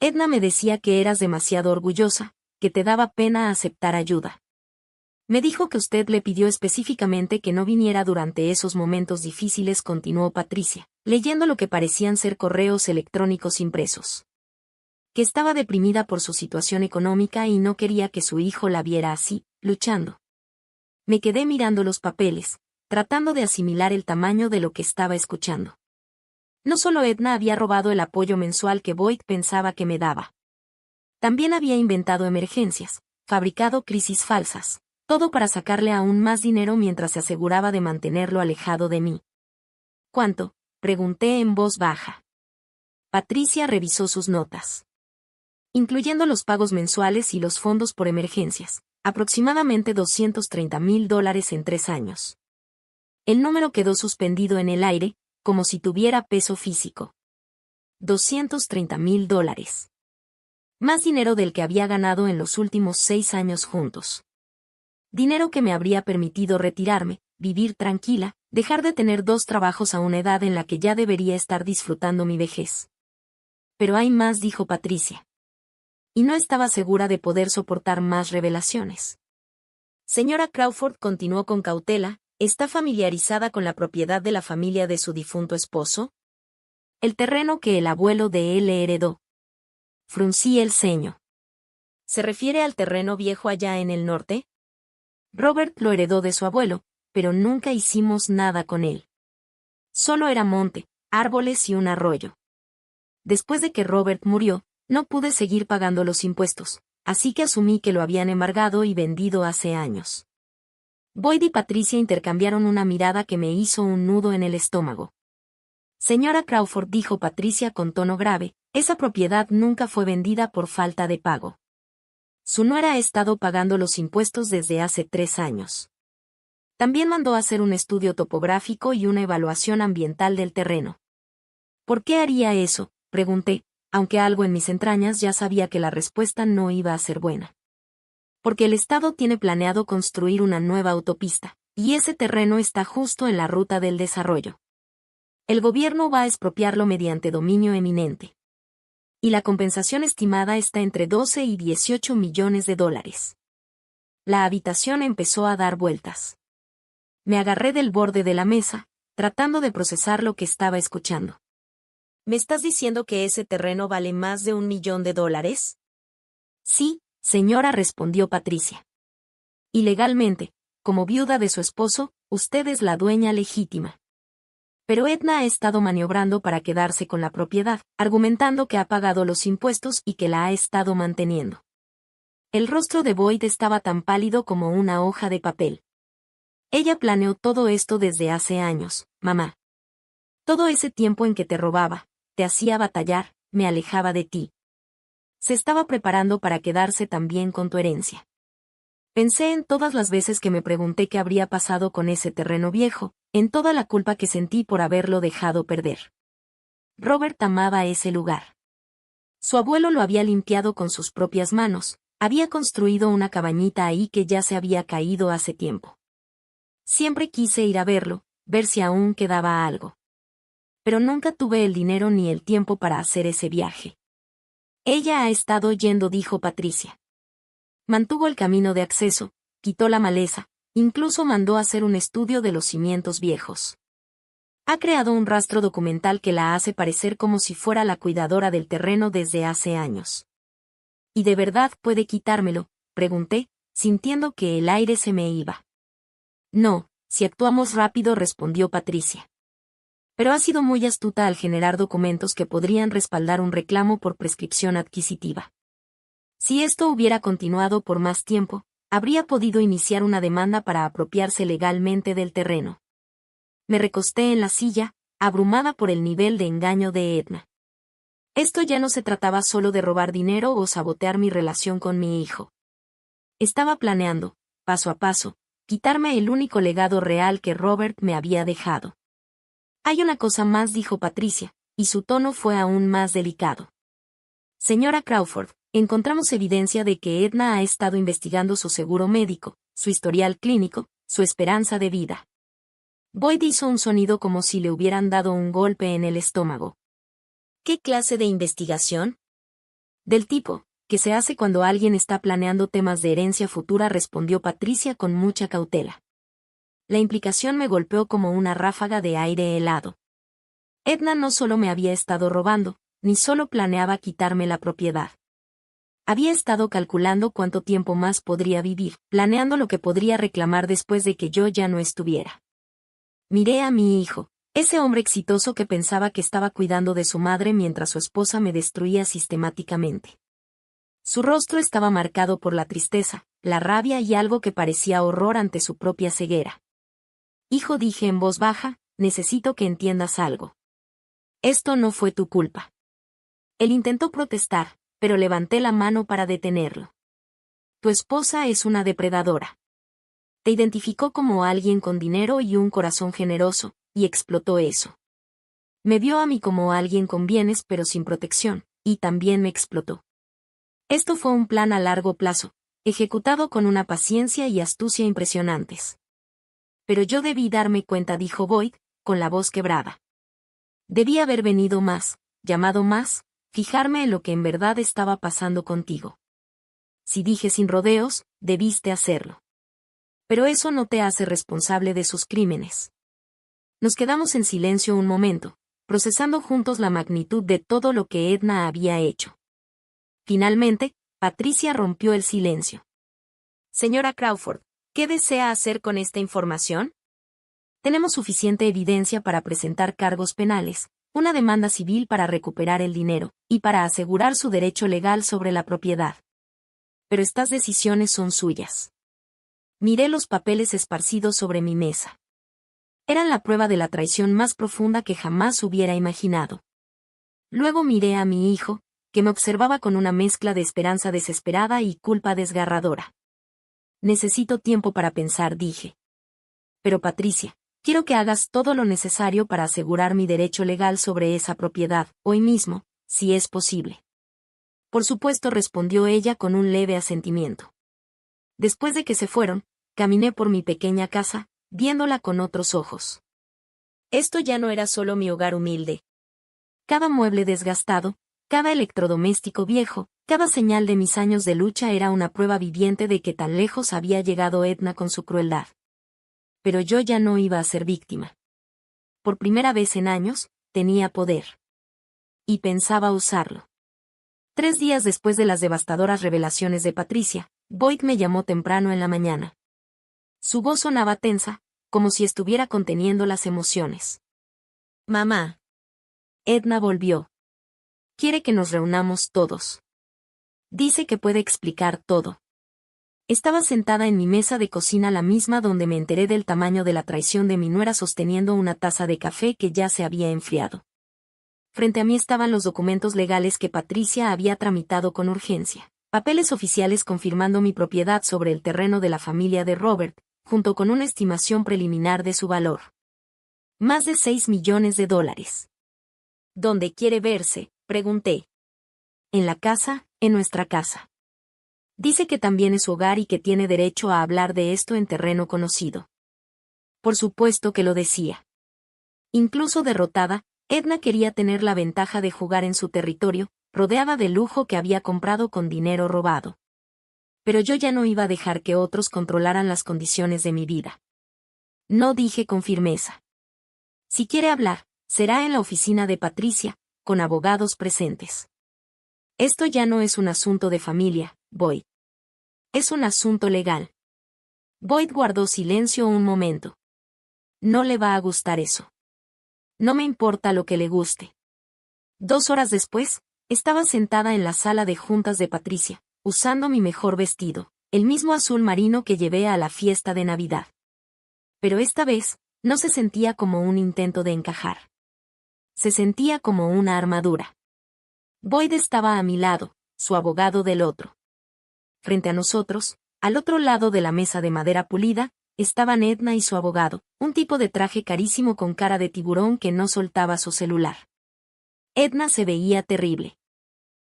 Speaker 1: Edna me decía que eras demasiado orgullosa, que te daba pena aceptar ayuda. Me dijo que usted le pidió específicamente que no viniera durante esos momentos difíciles, continuó Patricia, leyendo lo que parecían ser correos electrónicos impresos. Que estaba deprimida por su situación económica y no quería que su hijo la viera así, luchando. Me quedé mirando los papeles, tratando de asimilar el tamaño de lo que estaba escuchando. No solo Edna había robado el apoyo mensual que Boyd pensaba que me daba. También había inventado emergencias, fabricado crisis falsas, todo para sacarle aún más dinero mientras se aseguraba de mantenerlo alejado de mí. ¿Cuánto?, pregunté en voz baja. Patricia revisó sus notas. Incluyendo los pagos mensuales y los fondos por emergencias, aproximadamente $230,000 en 3 años. El número quedó suspendido en el aire, como si tuviera peso físico. $230,000. Más dinero del que había ganado en los últimos 6 años juntos. Dinero que me habría permitido retirarme, vivir tranquila, dejar de tener 2 trabajos a una edad en la que ya debería estar disfrutando mi vejez. Pero hay más, dijo Patricia. Y no estaba segura de poder soportar más revelaciones. Señora Crawford, continuó con cautela, ¿está familiarizada con la propiedad de la familia de su difunto esposo? El terreno que el abuelo de él le heredó. Fruncí el ceño. ¿Se refiere al terreno viejo allá en el norte? Robert lo heredó de su abuelo, pero nunca hicimos nada con él. Solo era monte, árboles y un arroyo. Después de que Robert murió, no pude seguir pagando los impuestos, así que asumí que lo habían embargado y vendido hace años. Boyd y Patricia intercambiaron una mirada que me hizo un nudo en el estómago. Señora Crawford, dijo Patricia con tono grave, esa propiedad nunca fue vendida por falta de pago. Su nuera ha estado pagando los impuestos desde hace 3 años. También mandó hacer un estudio topográfico y una evaluación ambiental del terreno. ¿Por qué haría eso?, pregunté, aunque algo en mis entrañas ya sabía que la respuesta no iba a ser buena. Porque el Estado tiene planeado construir una nueva autopista, y ese terreno está justo en la ruta del desarrollo. El gobierno va a expropiarlo mediante dominio eminente. Y la compensación estimada está entre 12 y 18 millones de dólares. La habitación empezó a dar vueltas. Me agarré del borde de la mesa, tratando de procesar lo que estaba escuchando. ¿Me estás diciendo que ese terreno vale más de $1 millón? Sí, señora, respondió Patricia. Y legalmente, como viuda de su esposo, usted es la dueña legítima. Pero Edna ha estado maniobrando para quedarse con la propiedad, argumentando que ha pagado los impuestos y que la ha estado manteniendo. El rostro de Boyd estaba tan pálido como una hoja de papel. Ella planeó todo esto desde hace años, mamá. Todo ese tiempo en que te robaba, te hacía batallar, me alejaba de ti. Se estaba preparando para quedarse también con tu herencia. Pensé en todas las veces que me pregunté qué habría pasado con ese terreno viejo, en toda la culpa que sentí por haberlo dejado perder. Robert amaba ese lugar. Su abuelo lo había limpiado con sus propias manos, había construido una cabañita ahí que ya se había caído hace tiempo. Siempre quise ir a verlo, ver si aún quedaba algo. Pero nunca tuve el dinero ni el tiempo para hacer ese viaje. Ella ha estado yendo, dijo Patricia. Mantuvo el camino de acceso, quitó la maleza, incluso mandó hacer un estudio de los cimientos viejos. Ha creado un rastro documental que la hace parecer como si fuera la cuidadora del terreno desde hace años. ¿Y de verdad puede quitármelo?, pregunté, sintiendo que el aire se me iba. No, si actuamos rápido, respondió Patricia. Pero ha sido muy astuta al generar documentos que podrían respaldar un reclamo por prescripción adquisitiva. Si esto hubiera continuado por más tiempo, habría podido iniciar una demanda para apropiarse legalmente del terreno. Me recosté en la silla, abrumada por el nivel de engaño de Edna. Esto ya no se trataba solo de robar dinero o sabotear mi relación con mi hijo. Estaba planeando, paso a paso, quitarme el único legado real que Robert me había dejado. Hay una cosa más, dijo Patricia, y su tono fue aún más delicado. Señora Crawford, encontramos evidencia de que Edna ha estado investigando su seguro médico, su historial clínico, su esperanza de vida. Boyd hizo un sonido como si le hubieran dado un golpe en el estómago. ¿Qué clase de investigación? Del tipo que se hace cuando alguien está planeando temas de herencia futura, respondió Patricia con mucha cautela. La implicación me golpeó como una ráfaga de aire helado. Edna no solo me había estado robando, ni solo planeaba quitarme la propiedad. Había estado calculando cuánto tiempo más podría vivir, planeando lo que podría reclamar después de que yo ya no estuviera. Miré a mi hijo, ese hombre exitoso que pensaba que estaba cuidando de su madre mientras su esposa me destruía sistemáticamente. Su rostro estaba marcado por la tristeza, la rabia y algo que parecía horror ante su propia ceguera. Hijo, dije en voz baja, necesito que entiendas algo. Esto no fue tu culpa. Él intentó protestar, pero levanté la mano para detenerlo. Tu esposa es una depredadora. Te identificó como alguien con dinero y un corazón generoso, y explotó eso. Me vio a mí como alguien con bienes pero sin protección, y también me explotó. Esto fue un plan a largo plazo, ejecutado con una paciencia y astucia impresionantes. Pero yo debí darme cuenta, dijo Boyd, con la voz quebrada. Debí haber venido más, llamado más, fijarme en lo que en verdad estaba pasando contigo. Si dije sin rodeos, debiste hacerlo. Pero eso no te hace responsable de sus crímenes. Nos quedamos en silencio un momento, procesando juntos la magnitud de todo lo que Edna había hecho. Finalmente, Patricia rompió el silencio. Señora Crawford, ¿qué desea hacer con esta información? Tenemos suficiente evidencia para presentar cargos penales, una demanda civil para recuperar el dinero, y para asegurar su derecho legal sobre la propiedad. Pero estas decisiones son suyas. Miré los papeles esparcidos sobre mi mesa. Eran la prueba de la traición más profunda que jamás hubiera imaginado. Luego miré a mi hijo, que me observaba con una mezcla de esperanza desesperada y culpa desgarradora. Necesito tiempo para pensar, dije. Pero Patricia, quiero que hagas todo lo necesario para asegurar mi derecho legal sobre esa propiedad, hoy mismo, si es posible. Por supuesto, respondió ella con un leve asentimiento. Después de que se fueron, caminé por mi pequeña casa, viéndola con otros ojos. Esto ya no era solo mi hogar humilde. Cada mueble desgastado, cada electrodoméstico viejo, cada señal de mis años de lucha era una prueba viviente de que tan lejos había llegado Edna con su crueldad. Pero yo ya no iba a ser víctima. Por primera vez en años, tenía poder. Y pensaba usarlo. 3 días después de las devastadoras revelaciones de Patricia, Boyd me llamó temprano en la mañana. Su voz sonaba tensa, como si estuviera conteniendo las emociones. Mamá. Edna volvió. Quiere que nos reunamos todos. Dice que puede explicar todo. Estaba sentada en mi mesa de cocina, la misma donde me enteré del tamaño de la traición de mi nuera, sosteniendo una taza de café que ya se había enfriado. Frente a mí estaban los documentos legales que Patricia había tramitado con urgencia, papeles oficiales confirmando mi propiedad sobre el terreno de la familia de Robert, junto con una estimación preliminar de su valor. Más de $6 millones. ¿Dónde quiere verse?, pregunté. En la casa, en nuestra casa. Dice que también es su hogar y que tiene derecho a hablar de esto en terreno conocido. Por supuesto que lo decía. Incluso derrotada, Edna quería tener la ventaja de jugar en su territorio, rodeada de lujo que había comprado con dinero robado. Pero yo ya no iba a dejar que otros controlaran las condiciones de mi vida. No, dije con firmeza. Si quiere hablar, será en la oficina de Patricia, con abogados presentes. Esto ya no es un asunto de familia, Boyd. Es un asunto legal. Boyd guardó silencio un momento. No le va a gustar eso. No me importa lo que le guste. 2 horas después, estaba sentada en la sala de juntas de Patricia, usando mi mejor vestido, el mismo azul marino que llevé a la fiesta de Navidad. Pero esta vez, no se sentía como un intento de encajar. Se sentía como una armadura. Boyd estaba a mi lado, su abogado del otro. Frente a nosotros, al otro lado de la mesa de madera pulida, estaban Edna y su abogado, un tipo de traje carísimo con cara de tiburón que no soltaba su celular. Edna se veía terrible.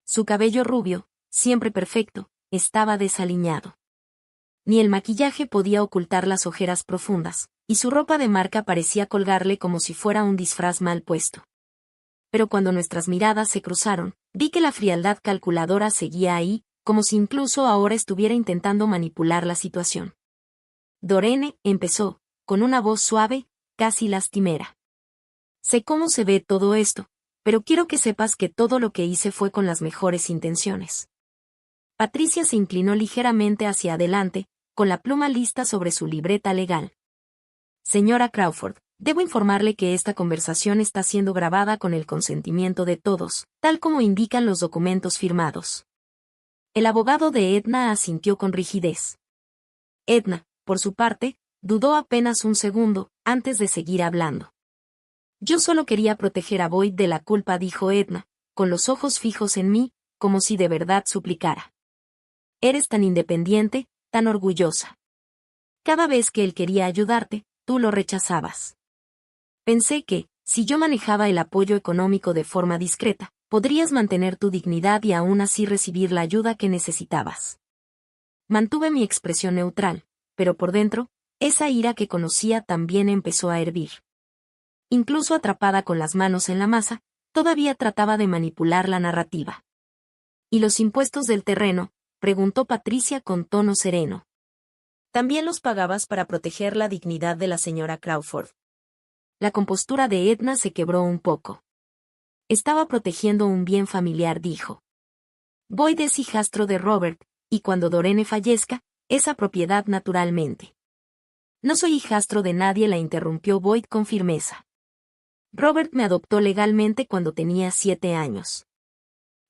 Speaker 1: Su cabello rubio, siempre perfecto, estaba desaliñado. Ni el maquillaje podía ocultar las ojeras profundas, y su ropa de marca parecía colgarle como si fuera un disfraz mal puesto. Pero cuando nuestras miradas se cruzaron, vi que la frialdad calculadora seguía ahí, como si incluso ahora estuviera intentando manipular la situación. Dorene, empezó, con una voz suave, casi lastimera. Sé cómo se ve todo esto, pero quiero que sepas que todo lo que hice fue con las mejores intenciones. Patricia se inclinó ligeramente hacia adelante, con la pluma lista sobre su libreta legal. Señora Crawford, debo informarle que esta conversación está siendo grabada con el consentimiento de todos, tal como indican los documentos firmados. El abogado de Edna asintió con rigidez. Edna, por su parte, dudó apenas un segundo, antes de seguir hablando. Yo solo quería proteger a Boyd de la culpa, dijo Edna, con los ojos fijos en mí, como si de verdad suplicara. Eres tan independiente, tan orgullosa. Cada vez que él quería ayudarte, tú lo rechazabas. Pensé que, si yo manejaba el apoyo económico de forma discreta, podrías mantener tu dignidad y aún así recibir la ayuda que necesitabas. Mantuve mi expresión neutral, pero por dentro, esa ira que conocía también empezó a hervir. Incluso atrapada con las manos en la masa, todavía trataba de manipular la narrativa. ¿Y los impuestos del terreno?, preguntó Patricia con tono sereno. También los pagabas para proteger la dignidad de la señora Crawford. La compostura de Edna se quebró un poco. Estaba protegiendo un bien familiar, dijo. Boyd es hijastro de Robert, y cuando Dorene fallezca, esa propiedad naturalmente. No soy hijastro de nadie, la interrumpió Boyd con firmeza. Robert me adoptó legalmente cuando tenía 7 años.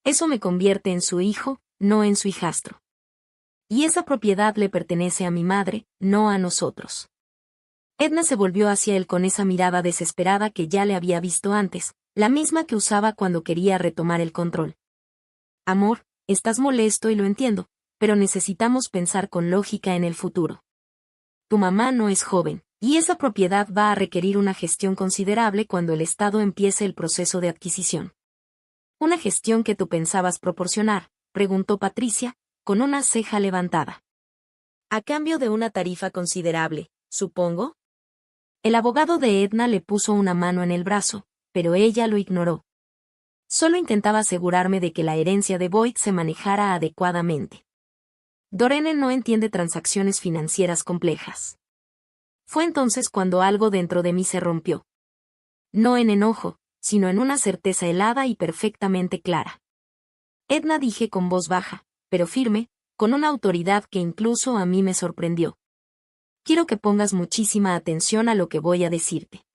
Speaker 1: Eso me convierte en su hijo, no en su hijastro. Y esa propiedad le pertenece a mi madre, no a nosotros. Edna se volvió hacia él con esa mirada desesperada que ya le había visto antes, la misma que usaba cuando quería retomar el control. Amor, estás molesto y lo entiendo, pero necesitamos pensar con lógica en el futuro. Tu mamá no es joven, y esa propiedad va a requerir una gestión considerable cuando el Estado empiece el proceso de adquisición. ¿Una gestión que tú pensabas proporcionar?, preguntó Patricia, con una ceja levantada. A cambio de una tarifa considerable, supongo. El abogado de Edna le puso una mano en el brazo, pero ella lo ignoró. Solo intentaba asegurarme de que la herencia de Boyd se manejara adecuadamente. Dorene no entiende transacciones financieras complejas. Fue entonces cuando algo dentro de mí se rompió. No en enojo, sino en una certeza helada y perfectamente clara. Edna, dije con voz baja, pero firme, con una autoridad que incluso a mí me sorprendió. Quiero que pongas muchísima atención a lo que voy a decirte.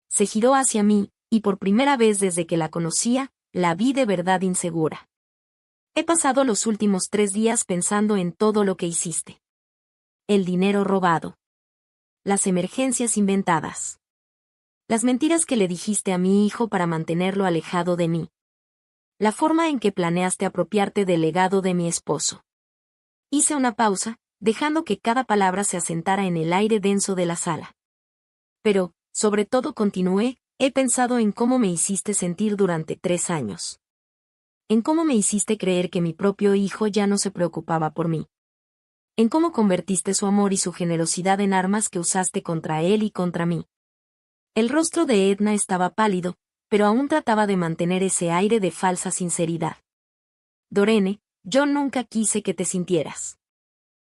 Speaker 1: Se giró hacia mí, y por primera vez desde que la conocía, la vi de verdad insegura. He pasado los últimos 3 días pensando en todo lo que hiciste. El dinero robado. Las emergencias inventadas. Las mentiras que le dijiste a mi hijo para mantenerlo alejado de mí. La forma en que planeaste apropiarte del legado de mi esposo. Hice una pausa, dejando que cada palabra se asentara en el aire denso de la sala. Pero, sobre todo, continué, he pensado en cómo me hiciste sentir durante 3 años. En cómo me hiciste creer que mi propio hijo ya no se preocupaba por mí. En cómo convertiste su amor y su generosidad en armas que usaste contra él y contra mí. El rostro de Edna estaba pálido, pero aún trataba de mantener ese aire de falsa sinceridad. Dorene, yo nunca quise que te sintieras.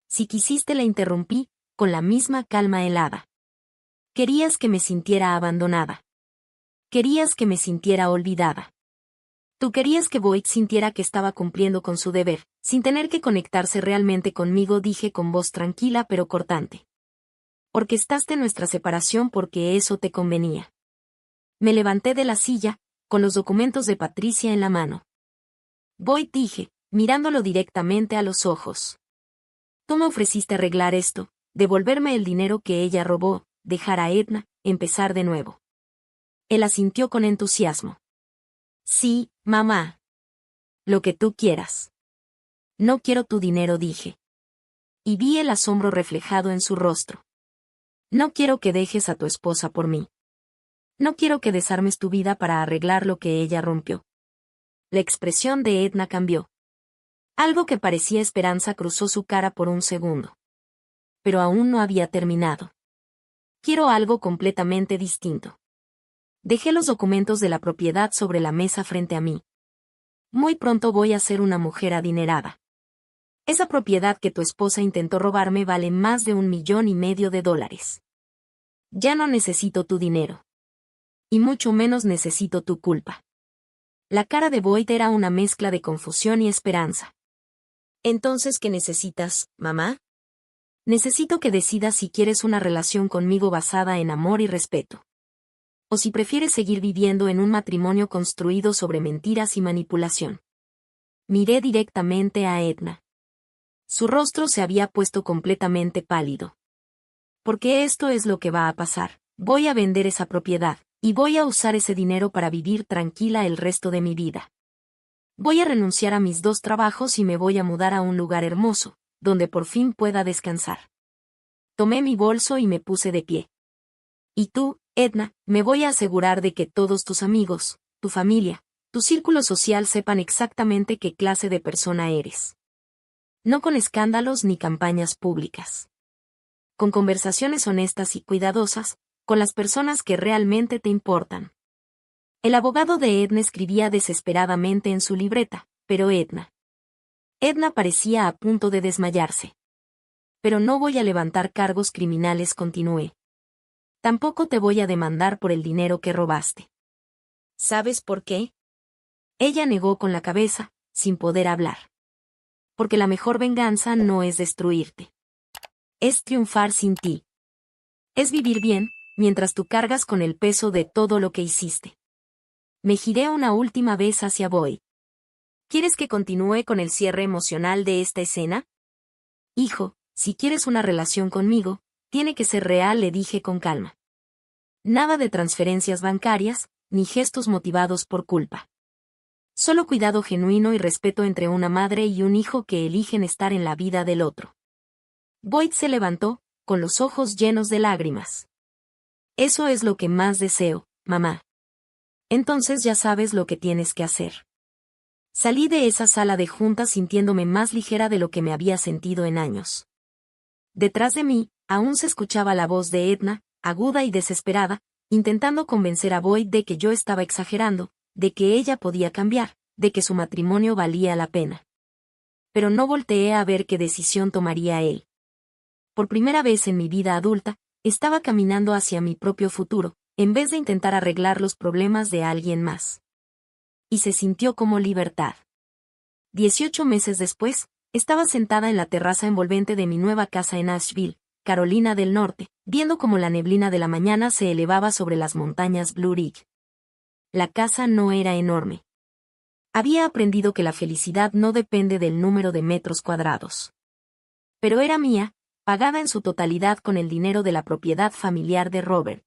Speaker 1: Si quisiste, la interrumpí, con la misma calma helada. Querías que me sintiera abandonada. Querías que me sintiera olvidada. Tú querías que Boyd sintiera que estaba cumpliendo con su deber, sin tener que conectarse realmente conmigo, dije con voz tranquila pero cortante. Orquestaste nuestra separación porque eso te convenía. Me levanté de la silla, con los documentos de Patricia en la mano. Boyd, dije, mirándolo directamente a los ojos. Tú me ofreciste arreglar esto, devolverme el dinero que ella robó, dejar a Edna, empezar de nuevo. Él asintió con entusiasmo. Sí, mamá. Lo que tú quieras. No quiero tu dinero, dije. Y vi el asombro reflejado en su rostro. No quiero que dejes a tu esposa por mí. No quiero que desarmes tu vida para arreglar lo que ella rompió. La expresión de Edna cambió. Algo que parecía esperanza cruzó su cara por un segundo. Pero aún no había terminado. Quiero algo completamente distinto. Dejé los documentos de la propiedad sobre la mesa frente a mí. Muy pronto voy a ser una mujer adinerada. Esa propiedad que tu esposa intentó robarme vale más de $1,500,000. Ya no necesito tu dinero. Y mucho menos necesito tu culpa. La cara de Boyd era una mezcla de confusión y esperanza. Entonces, ¿qué necesitas, mamá? Necesito que decidas si quieres una relación conmigo basada en amor y respeto. O si prefieres seguir viviendo en un matrimonio construido sobre mentiras y manipulación. Miré directamente a Edna. Su rostro se había puesto completamente pálido. Porque esto es lo que va a pasar. Voy a vender esa propiedad, y voy a usar ese dinero para vivir tranquila el resto de mi vida. Voy a renunciar a mis 2 trabajos y me voy a mudar a un lugar hermoso, donde por fin pueda descansar. Tomé mi bolso y me puse de pie. Y tú, Edna, me voy a asegurar de que todos tus amigos, tu familia, tu círculo social sepan exactamente qué clase de persona eres. No con escándalos ni campañas públicas. Con conversaciones honestas y cuidadosas, con las personas que realmente te importan. El abogado de Edna escribía desesperadamente en su libreta, pero Edna parecía a punto de desmayarse. Pero no voy a levantar cargos criminales, continué. Tampoco te voy a demandar por el dinero que robaste. ¿Sabes por qué? Ella negó con la cabeza, sin poder hablar. Porque la mejor venganza no es destruirte. Es triunfar sin ti. Es vivir bien, mientras tú cargas con el peso de todo lo que hiciste. Me giré una última vez hacia Boyd. ¿Quieres que continúe con el cierre emocional de esta escena? Hijo, si quieres una relación conmigo, tiene que ser real, le dije con calma. Nada de transferencias bancarias, ni gestos motivados por culpa. Solo cuidado genuino y respeto entre una madre y un hijo que eligen estar en la vida del otro. Boyd se levantó, con los ojos llenos de lágrimas. Eso es lo que más deseo, mamá. Entonces ya sabes lo que tienes que hacer. Salí de esa sala de juntas sintiéndome más ligera de lo que me había sentido en años. Detrás de mí, aún se escuchaba la voz de Edna, aguda y desesperada, intentando convencer a Boyd de que yo estaba exagerando, de que ella podía cambiar, de que su matrimonio valía la pena. Pero no volteé a ver qué decisión tomaría él. Por primera vez en mi vida adulta, estaba caminando hacia mi propio futuro, en vez de intentar arreglar los problemas de alguien más. Y se sintió como libertad. 18 meses después, estaba sentada en la terraza envolvente de mi nueva casa en Asheville, Carolina del Norte, viendo cómo la neblina de la mañana se elevaba sobre las montañas Blue Ridge. La casa no era enorme. Había aprendido que la felicidad no depende del número de metros cuadrados. Pero era mía, pagada en su totalidad con el dinero de la propiedad familiar de Robert.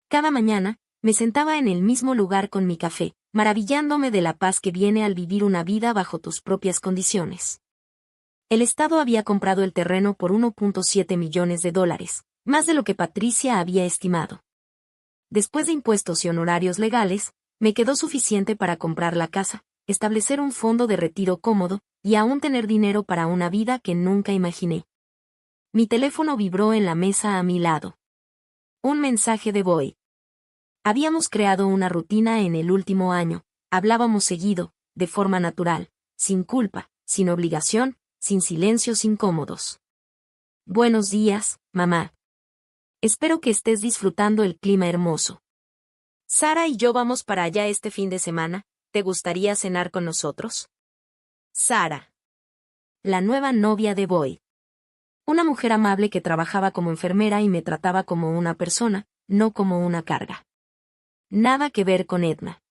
Speaker 1: Cada mañana, me sentaba en el mismo lugar con mi café, maravillándome de la paz que viene al vivir una vida bajo tus propias condiciones. El Estado había comprado el terreno por $1.7 millones, más de lo que Patricia había estimado. Después de impuestos y honorarios legales, me quedó suficiente para comprar la casa, establecer un fondo de retiro cómodo, y aún tener dinero para una vida que nunca imaginé. Mi teléfono vibró en la mesa a mi lado. Un mensaje de Boyd. Habíamos creado una rutina en el último año, hablábamos seguido, de forma natural, sin culpa, sin obligación, sin silencios incómodos. Buenos días, mamá. Espero que estés disfrutando el clima hermoso. Sara y yo vamos para allá este fin de semana. ¿Te gustaría cenar con nosotros? Sara, la nueva novia de Boyd. Una mujer amable que trabajaba como enfermera y me trataba como una persona, no como una carga. Nada que ver con Edna.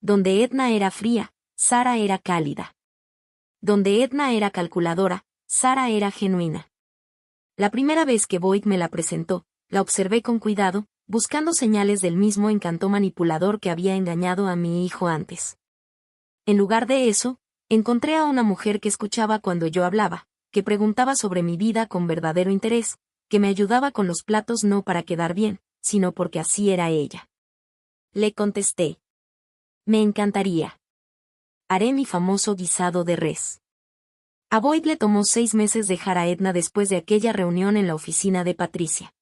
Speaker 1: Donde Edna era fría, Sara era cálida. Donde Edna era calculadora, Sara era genuina. La primera vez que Boyd me la presentó, la observé con cuidado, buscando señales del mismo encanto manipulador que había engañado a mi hijo antes. En lugar de eso, encontré a una mujer que escuchaba cuando yo hablaba, que preguntaba sobre mi vida con verdadero interés, que me ayudaba con los platos no para quedar bien, sino porque así era ella. Le contesté. Me encantaría. Haré mi famoso guisado de res. A Boyd le tomó 6 meses dejar a Edna después de aquella reunión en la oficina de Patricia.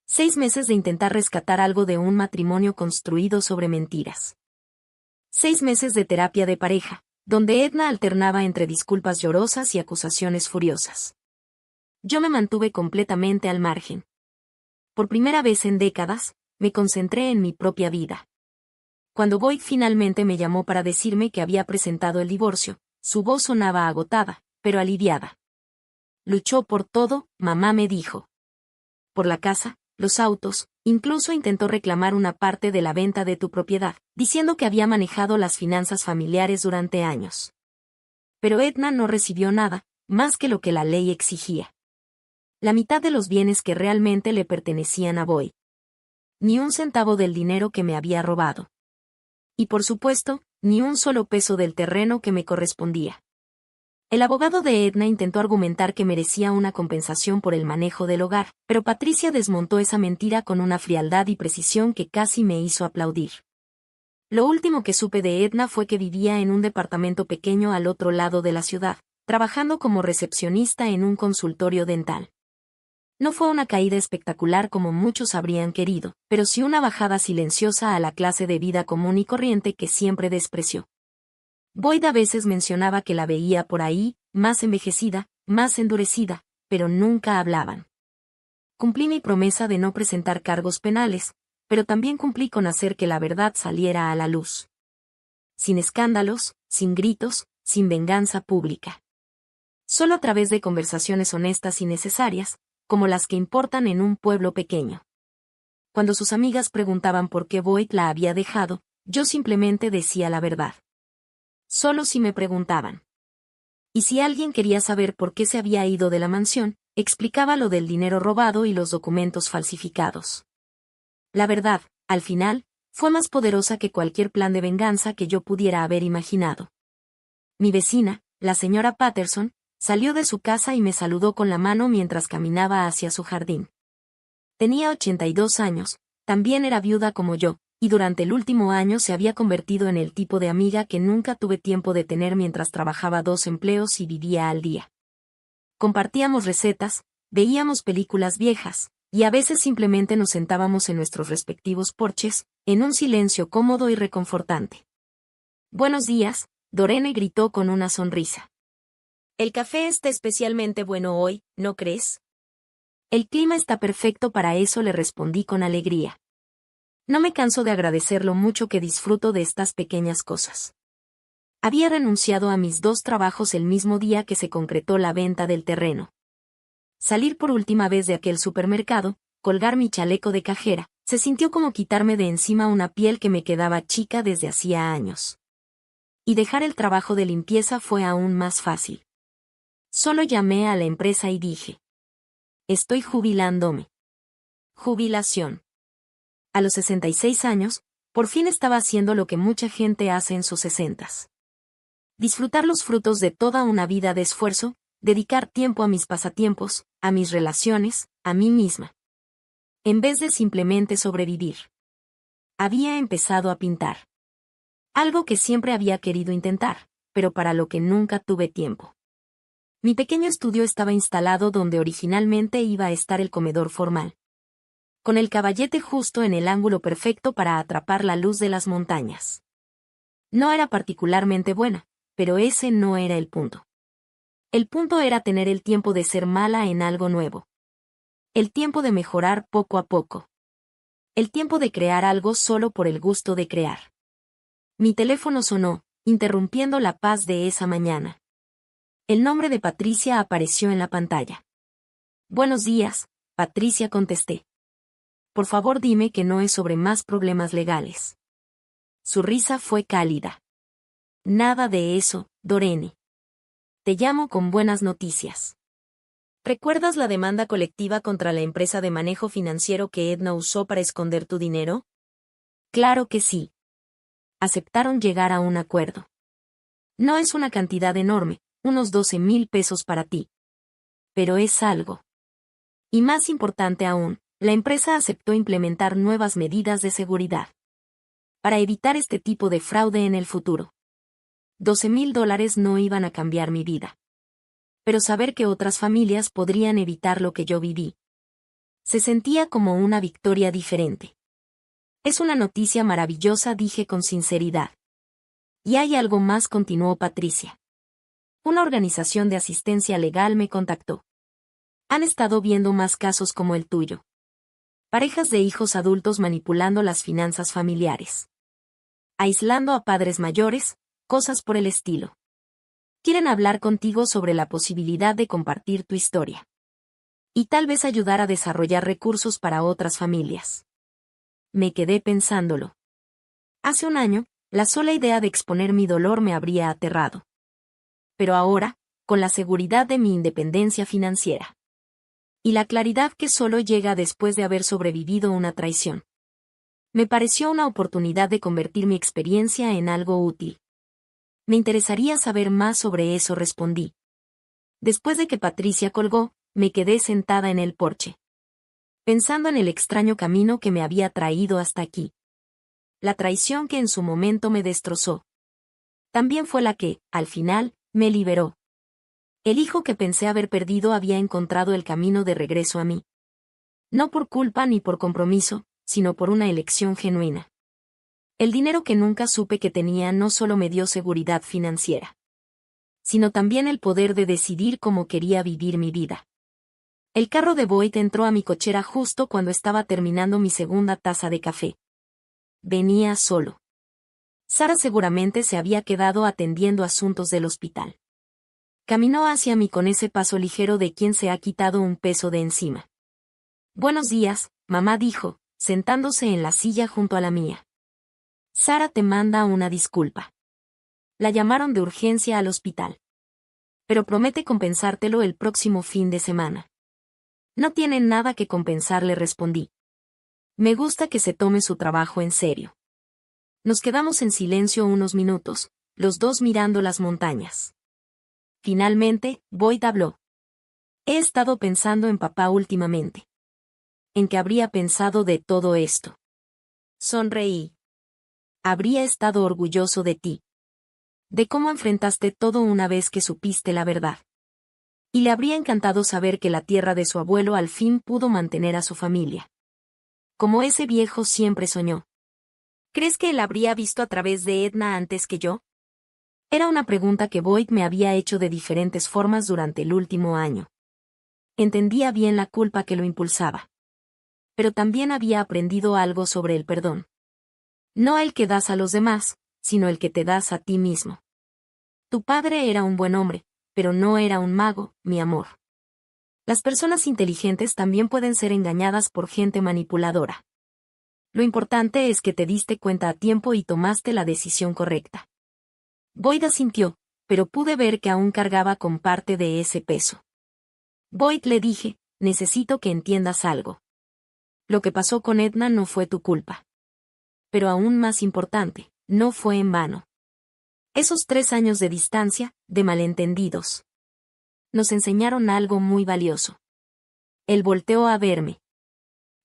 Speaker 1: 6 meses de intentar rescatar algo de un matrimonio construido sobre mentiras. 6 meses de terapia de pareja, donde Edna alternaba entre disculpas llorosas y acusaciones furiosas. Yo me mantuve completamente al margen. Por primera vez en décadas, me concentré en mi propia vida. Cuando Boyd finalmente me llamó para decirme que había presentado el divorcio, su voz sonaba agotada, pero aliviada. Luchó por todo, mamá me dijo. Por la casa, los autos, incluso intentó reclamar una parte de la venta de tu propiedad, diciendo que había manejado las finanzas familiares durante años. Pero Edna no recibió nada, más que lo que la ley exigía. La mitad de los bienes que realmente le pertenecían a Boyd. Ni un centavo del dinero que me había robado. Y por supuesto, ni un solo peso del terreno que me correspondía. El abogado de Edna intentó argumentar que merecía una compensación por el manejo del hogar, pero Patricia desmontó esa mentira con una frialdad y precisión que casi me hizo aplaudir. Lo último que supe de Edna fue que vivía en un departamento pequeño al otro lado de la ciudad, trabajando como recepcionista en un consultorio dental. No fue una caída espectacular como muchos habrían querido, pero sí una bajada silenciosa a la clase de vida común y corriente que siempre despreció. Boyd a veces mencionaba que la veía por ahí, más envejecida, más endurecida, pero nunca hablaban. Cumplí mi promesa de no presentar cargos penales, pero también cumplí con hacer que la verdad saliera a la luz. Sin escándalos, sin gritos, sin venganza pública. Solo a través de conversaciones honestas y necesarias, como las que importan en un pueblo pequeño. Cuando sus amigas preguntaban por qué Boyd la había dejado, yo simplemente decía la verdad. Solo si me preguntaban. Y si alguien quería saber por qué se había ido de la mansión, explicaba lo del dinero robado y los documentos falsificados. La verdad, al final, fue más poderosa que cualquier plan de venganza que yo pudiera haber imaginado. Mi vecina, la señora Patterson, salió de su casa y me saludó con la mano mientras caminaba hacia su jardín. Tenía 82 años, también era viuda como yo, y durante el último año se había convertido en el tipo de amiga que nunca tuve tiempo de tener mientras trabajaba 2 empleos y vivía al día. Compartíamos recetas, veíamos películas viejas, y a veces simplemente nos sentábamos en nuestros respectivos porches, en un silencio cómodo y reconfortante. «Buenos días», Dorene gritó con una sonrisa. «El café está especialmente bueno hoy, ¿no crees?» «El clima está perfecto para eso», le respondí con alegría. No me canso de agradecer lo mucho que disfruto de estas pequeñas cosas. Había renunciado a mis 2 trabajos el mismo día que se concretó la venta del terreno. Salir por última vez de aquel supermercado, colgar mi chaleco de cajera, se sintió como quitarme de encima una piel que me quedaba chica desde hacía años. Y dejar el trabajo de limpieza fue aún más fácil. Solo llamé a la empresa y dije: «Estoy jubilándome». Jubilación. A los 66 años, por fin estaba haciendo lo que mucha gente hace en sus 60s. Disfrutar los frutos de toda una vida de esfuerzo, dedicar tiempo a mis pasatiempos, a mis relaciones, a mí misma. En vez de simplemente sobrevivir. Había empezado a pintar. Algo que siempre había querido intentar, pero para lo que nunca tuve tiempo. Mi pequeño estudio estaba instalado donde originalmente iba a estar el comedor formal. Con el caballete justo en el ángulo perfecto para atrapar la luz de las montañas. No era particularmente buena, pero ese no era el punto. El punto era tener el tiempo de ser mala en algo nuevo. El tiempo de mejorar poco a poco. El tiempo de crear algo solo por el gusto de crear. Mi teléfono sonó, interrumpiendo la paz de esa mañana. El nombre de Patricia apareció en la pantalla. Buenos días, Patricia, contesté. Por favor, dime que no es sobre más problemas legales. Su risa fue cálida. Nada de eso, Dorene. Te llamo con buenas noticias. ¿Recuerdas la demanda colectiva contra la empresa de manejo financiero que Edna usó para esconder tu dinero? Claro que sí. Aceptaron llegar a un acuerdo. No es una cantidad enorme, unos 12,000 pesos para ti. Pero es algo. Y más importante aún, la empresa aceptó implementar nuevas medidas de seguridad para evitar este tipo de fraude en el futuro. $12,000 no iban a cambiar mi vida. Pero saber que otras familias podrían evitar lo que yo viví. Se sentía como una victoria diferente. Es una noticia maravillosa, dije con sinceridad. Y hay algo más, continuó Patricia. Una organización de asistencia legal me contactó. Han estado viendo más casos como el tuyo. Parejas de hijos adultos manipulando las finanzas familiares. Aislando a padres mayores, cosas por el estilo. Quieren hablar contigo sobre la posibilidad de compartir tu historia. Y tal vez ayudar a desarrollar recursos para otras familias. Me quedé pensándolo. Hace un año, la sola idea de exponer mi dolor me habría aterrado. Pero ahora, con la seguridad de mi independencia financiera. Y la claridad que solo llega después de haber sobrevivido una traición. Me pareció una oportunidad de convertir mi experiencia en algo útil. Me interesaría saber más sobre eso, respondí. Después de que Patricia colgó, me quedé sentada en el porche. Pensando en el extraño camino que me había traído hasta aquí. La traición que en su momento me destrozó. También fue la que, al final, me liberó. El hijo que pensé haber perdido había encontrado el camino de regreso a mí. No por culpa ni por compromiso, sino por una elección genuina. El dinero que nunca supe que tenía no solo me dio seguridad financiera, sino también el poder de decidir cómo quería vivir mi vida. El carro de Boyd entró a mi cochera justo cuando estaba terminando mi segunda taza de café. Venía solo. Sara seguramente se había quedado atendiendo asuntos del hospital. Caminó hacia mí con ese paso ligero de quien se ha quitado un peso de encima. Buenos días, mamá, dijo, sentándose en la silla junto a la mía. Sara te manda una disculpa. La llamaron de urgencia al hospital. Pero promete compensártelo el próximo fin de semana. No tiene nada que compensar, le respondí. Me gusta que se tome su trabajo en serio. Nos quedamos en silencio unos minutos, los dos mirando las montañas. Finalmente, Boyd habló. He estado pensando en papá últimamente. ¿En qué habría pensado de todo esto? Sonreí. Habría estado orgulloso de ti. De cómo enfrentaste todo una vez que supiste la verdad. Y le habría encantado saber que la tierra de su abuelo al fin pudo mantener a su familia. Como ese viejo siempre soñó. ¿Crees que él habría visto a través de Edna antes que yo? Era una pregunta que Boyd me había hecho de diferentes formas durante el último año. Entendía bien la culpa que lo impulsaba. Pero también había aprendido algo sobre el perdón. No el que das a los demás, sino el que te das a ti mismo. Tu padre era un buen hombre, pero no era un mago, mi amor. Las personas inteligentes también pueden ser engañadas por gente manipuladora. Lo importante es que te diste cuenta a tiempo y tomaste la decisión correcta. Boyd asintió, pero pude ver que aún cargaba con parte de ese peso. Boyd, le dije, necesito que entiendas algo. Lo que pasó con Edna no fue tu culpa. Pero aún más importante, no fue en vano. Esos 3 años de distancia, de malentendidos, nos enseñaron algo muy valioso. Él volteó a verme.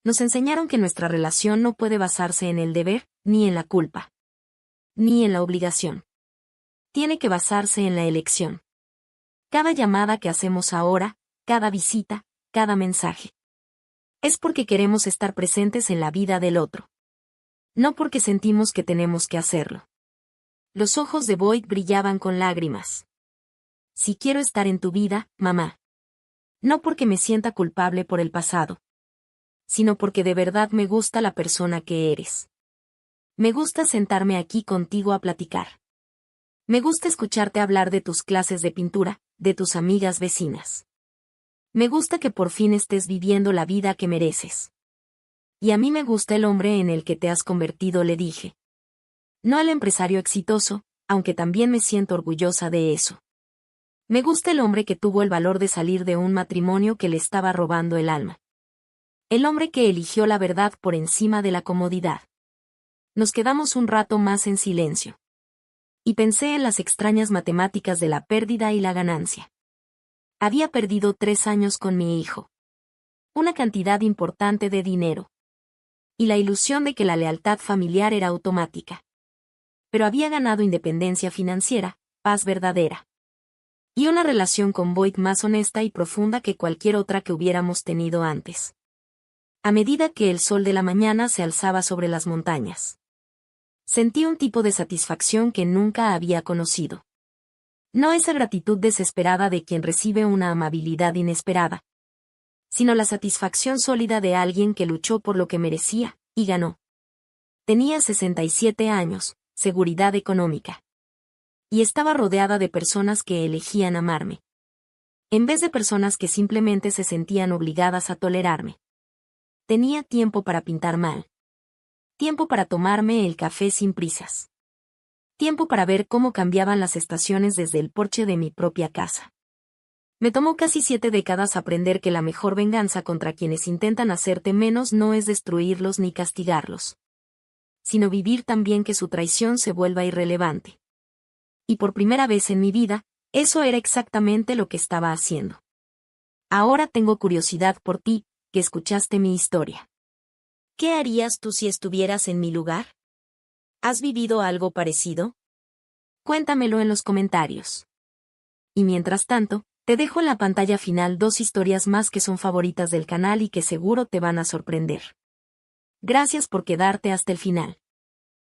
Speaker 1: Nos enseñaron que nuestra relación no puede basarse en el deber, ni en la culpa, ni en la obligación. Tiene que basarse en la elección. Cada llamada que hacemos ahora, cada visita, cada mensaje. Es porque queremos estar presentes en la vida del otro. No porque sentimos que tenemos que hacerlo. Los ojos de Boyd brillaban con lágrimas. Si quiero estar en tu vida, mamá. No porque me sienta culpable por el pasado, sino porque de verdad me gusta la persona que eres. Me gusta sentarme aquí contigo a platicar. Me gusta escucharte hablar de tus clases de pintura, de tus amigas vecinas. Me gusta que por fin estés viviendo la vida que mereces. Y a mí me gusta el hombre en el que te has convertido, le dije. No el empresario exitoso, aunque también me siento orgullosa de eso. Me gusta el hombre que tuvo el valor de salir de un matrimonio que le estaba robando el alma. El hombre que eligió la verdad por encima de la comodidad. Nos quedamos un rato más en silencio. Y pensé en las extrañas matemáticas de la pérdida y la ganancia. Había perdido 3 años con mi hijo. Una cantidad importante de dinero. Y la ilusión de que la lealtad familiar era automática. Pero había ganado independencia financiera, paz verdadera. Y una relación con Boyd más honesta y profunda que cualquier otra que hubiéramos tenido antes. A medida que el sol de la mañana se alzaba sobre las montañas, sentí un tipo de satisfacción que nunca había conocido. No esa gratitud desesperada de quien recibe una amabilidad inesperada, sino la satisfacción sólida de alguien que luchó por lo que merecía, y ganó. Tenía 67 años, seguridad económica. Y estaba rodeada de personas que elegían amarme. En vez de personas que simplemente se sentían obligadas a tolerarme. Tenía tiempo para pintar mal. Tiempo para tomarme el café sin prisas. Tiempo para ver cómo cambiaban las estaciones desde el porche de mi propia casa. Me tomó casi 7 décadas aprender que la mejor venganza contra quienes intentan hacerte menos no es destruirlos ni castigarlos, sino vivir tan bien que su traición se vuelva irrelevante. Y por primera vez en mi vida, eso era exactamente lo que estaba haciendo. Ahora tengo curiosidad por ti, que escuchaste mi historia. ¿Qué harías tú si estuvieras en mi lugar? ¿Has vivido algo parecido? Cuéntamelo en los comentarios. Y mientras tanto, te dejo en la pantalla final 2 historias más que son favoritas del canal y que seguro te van a sorprender. Gracias por quedarte hasta el final.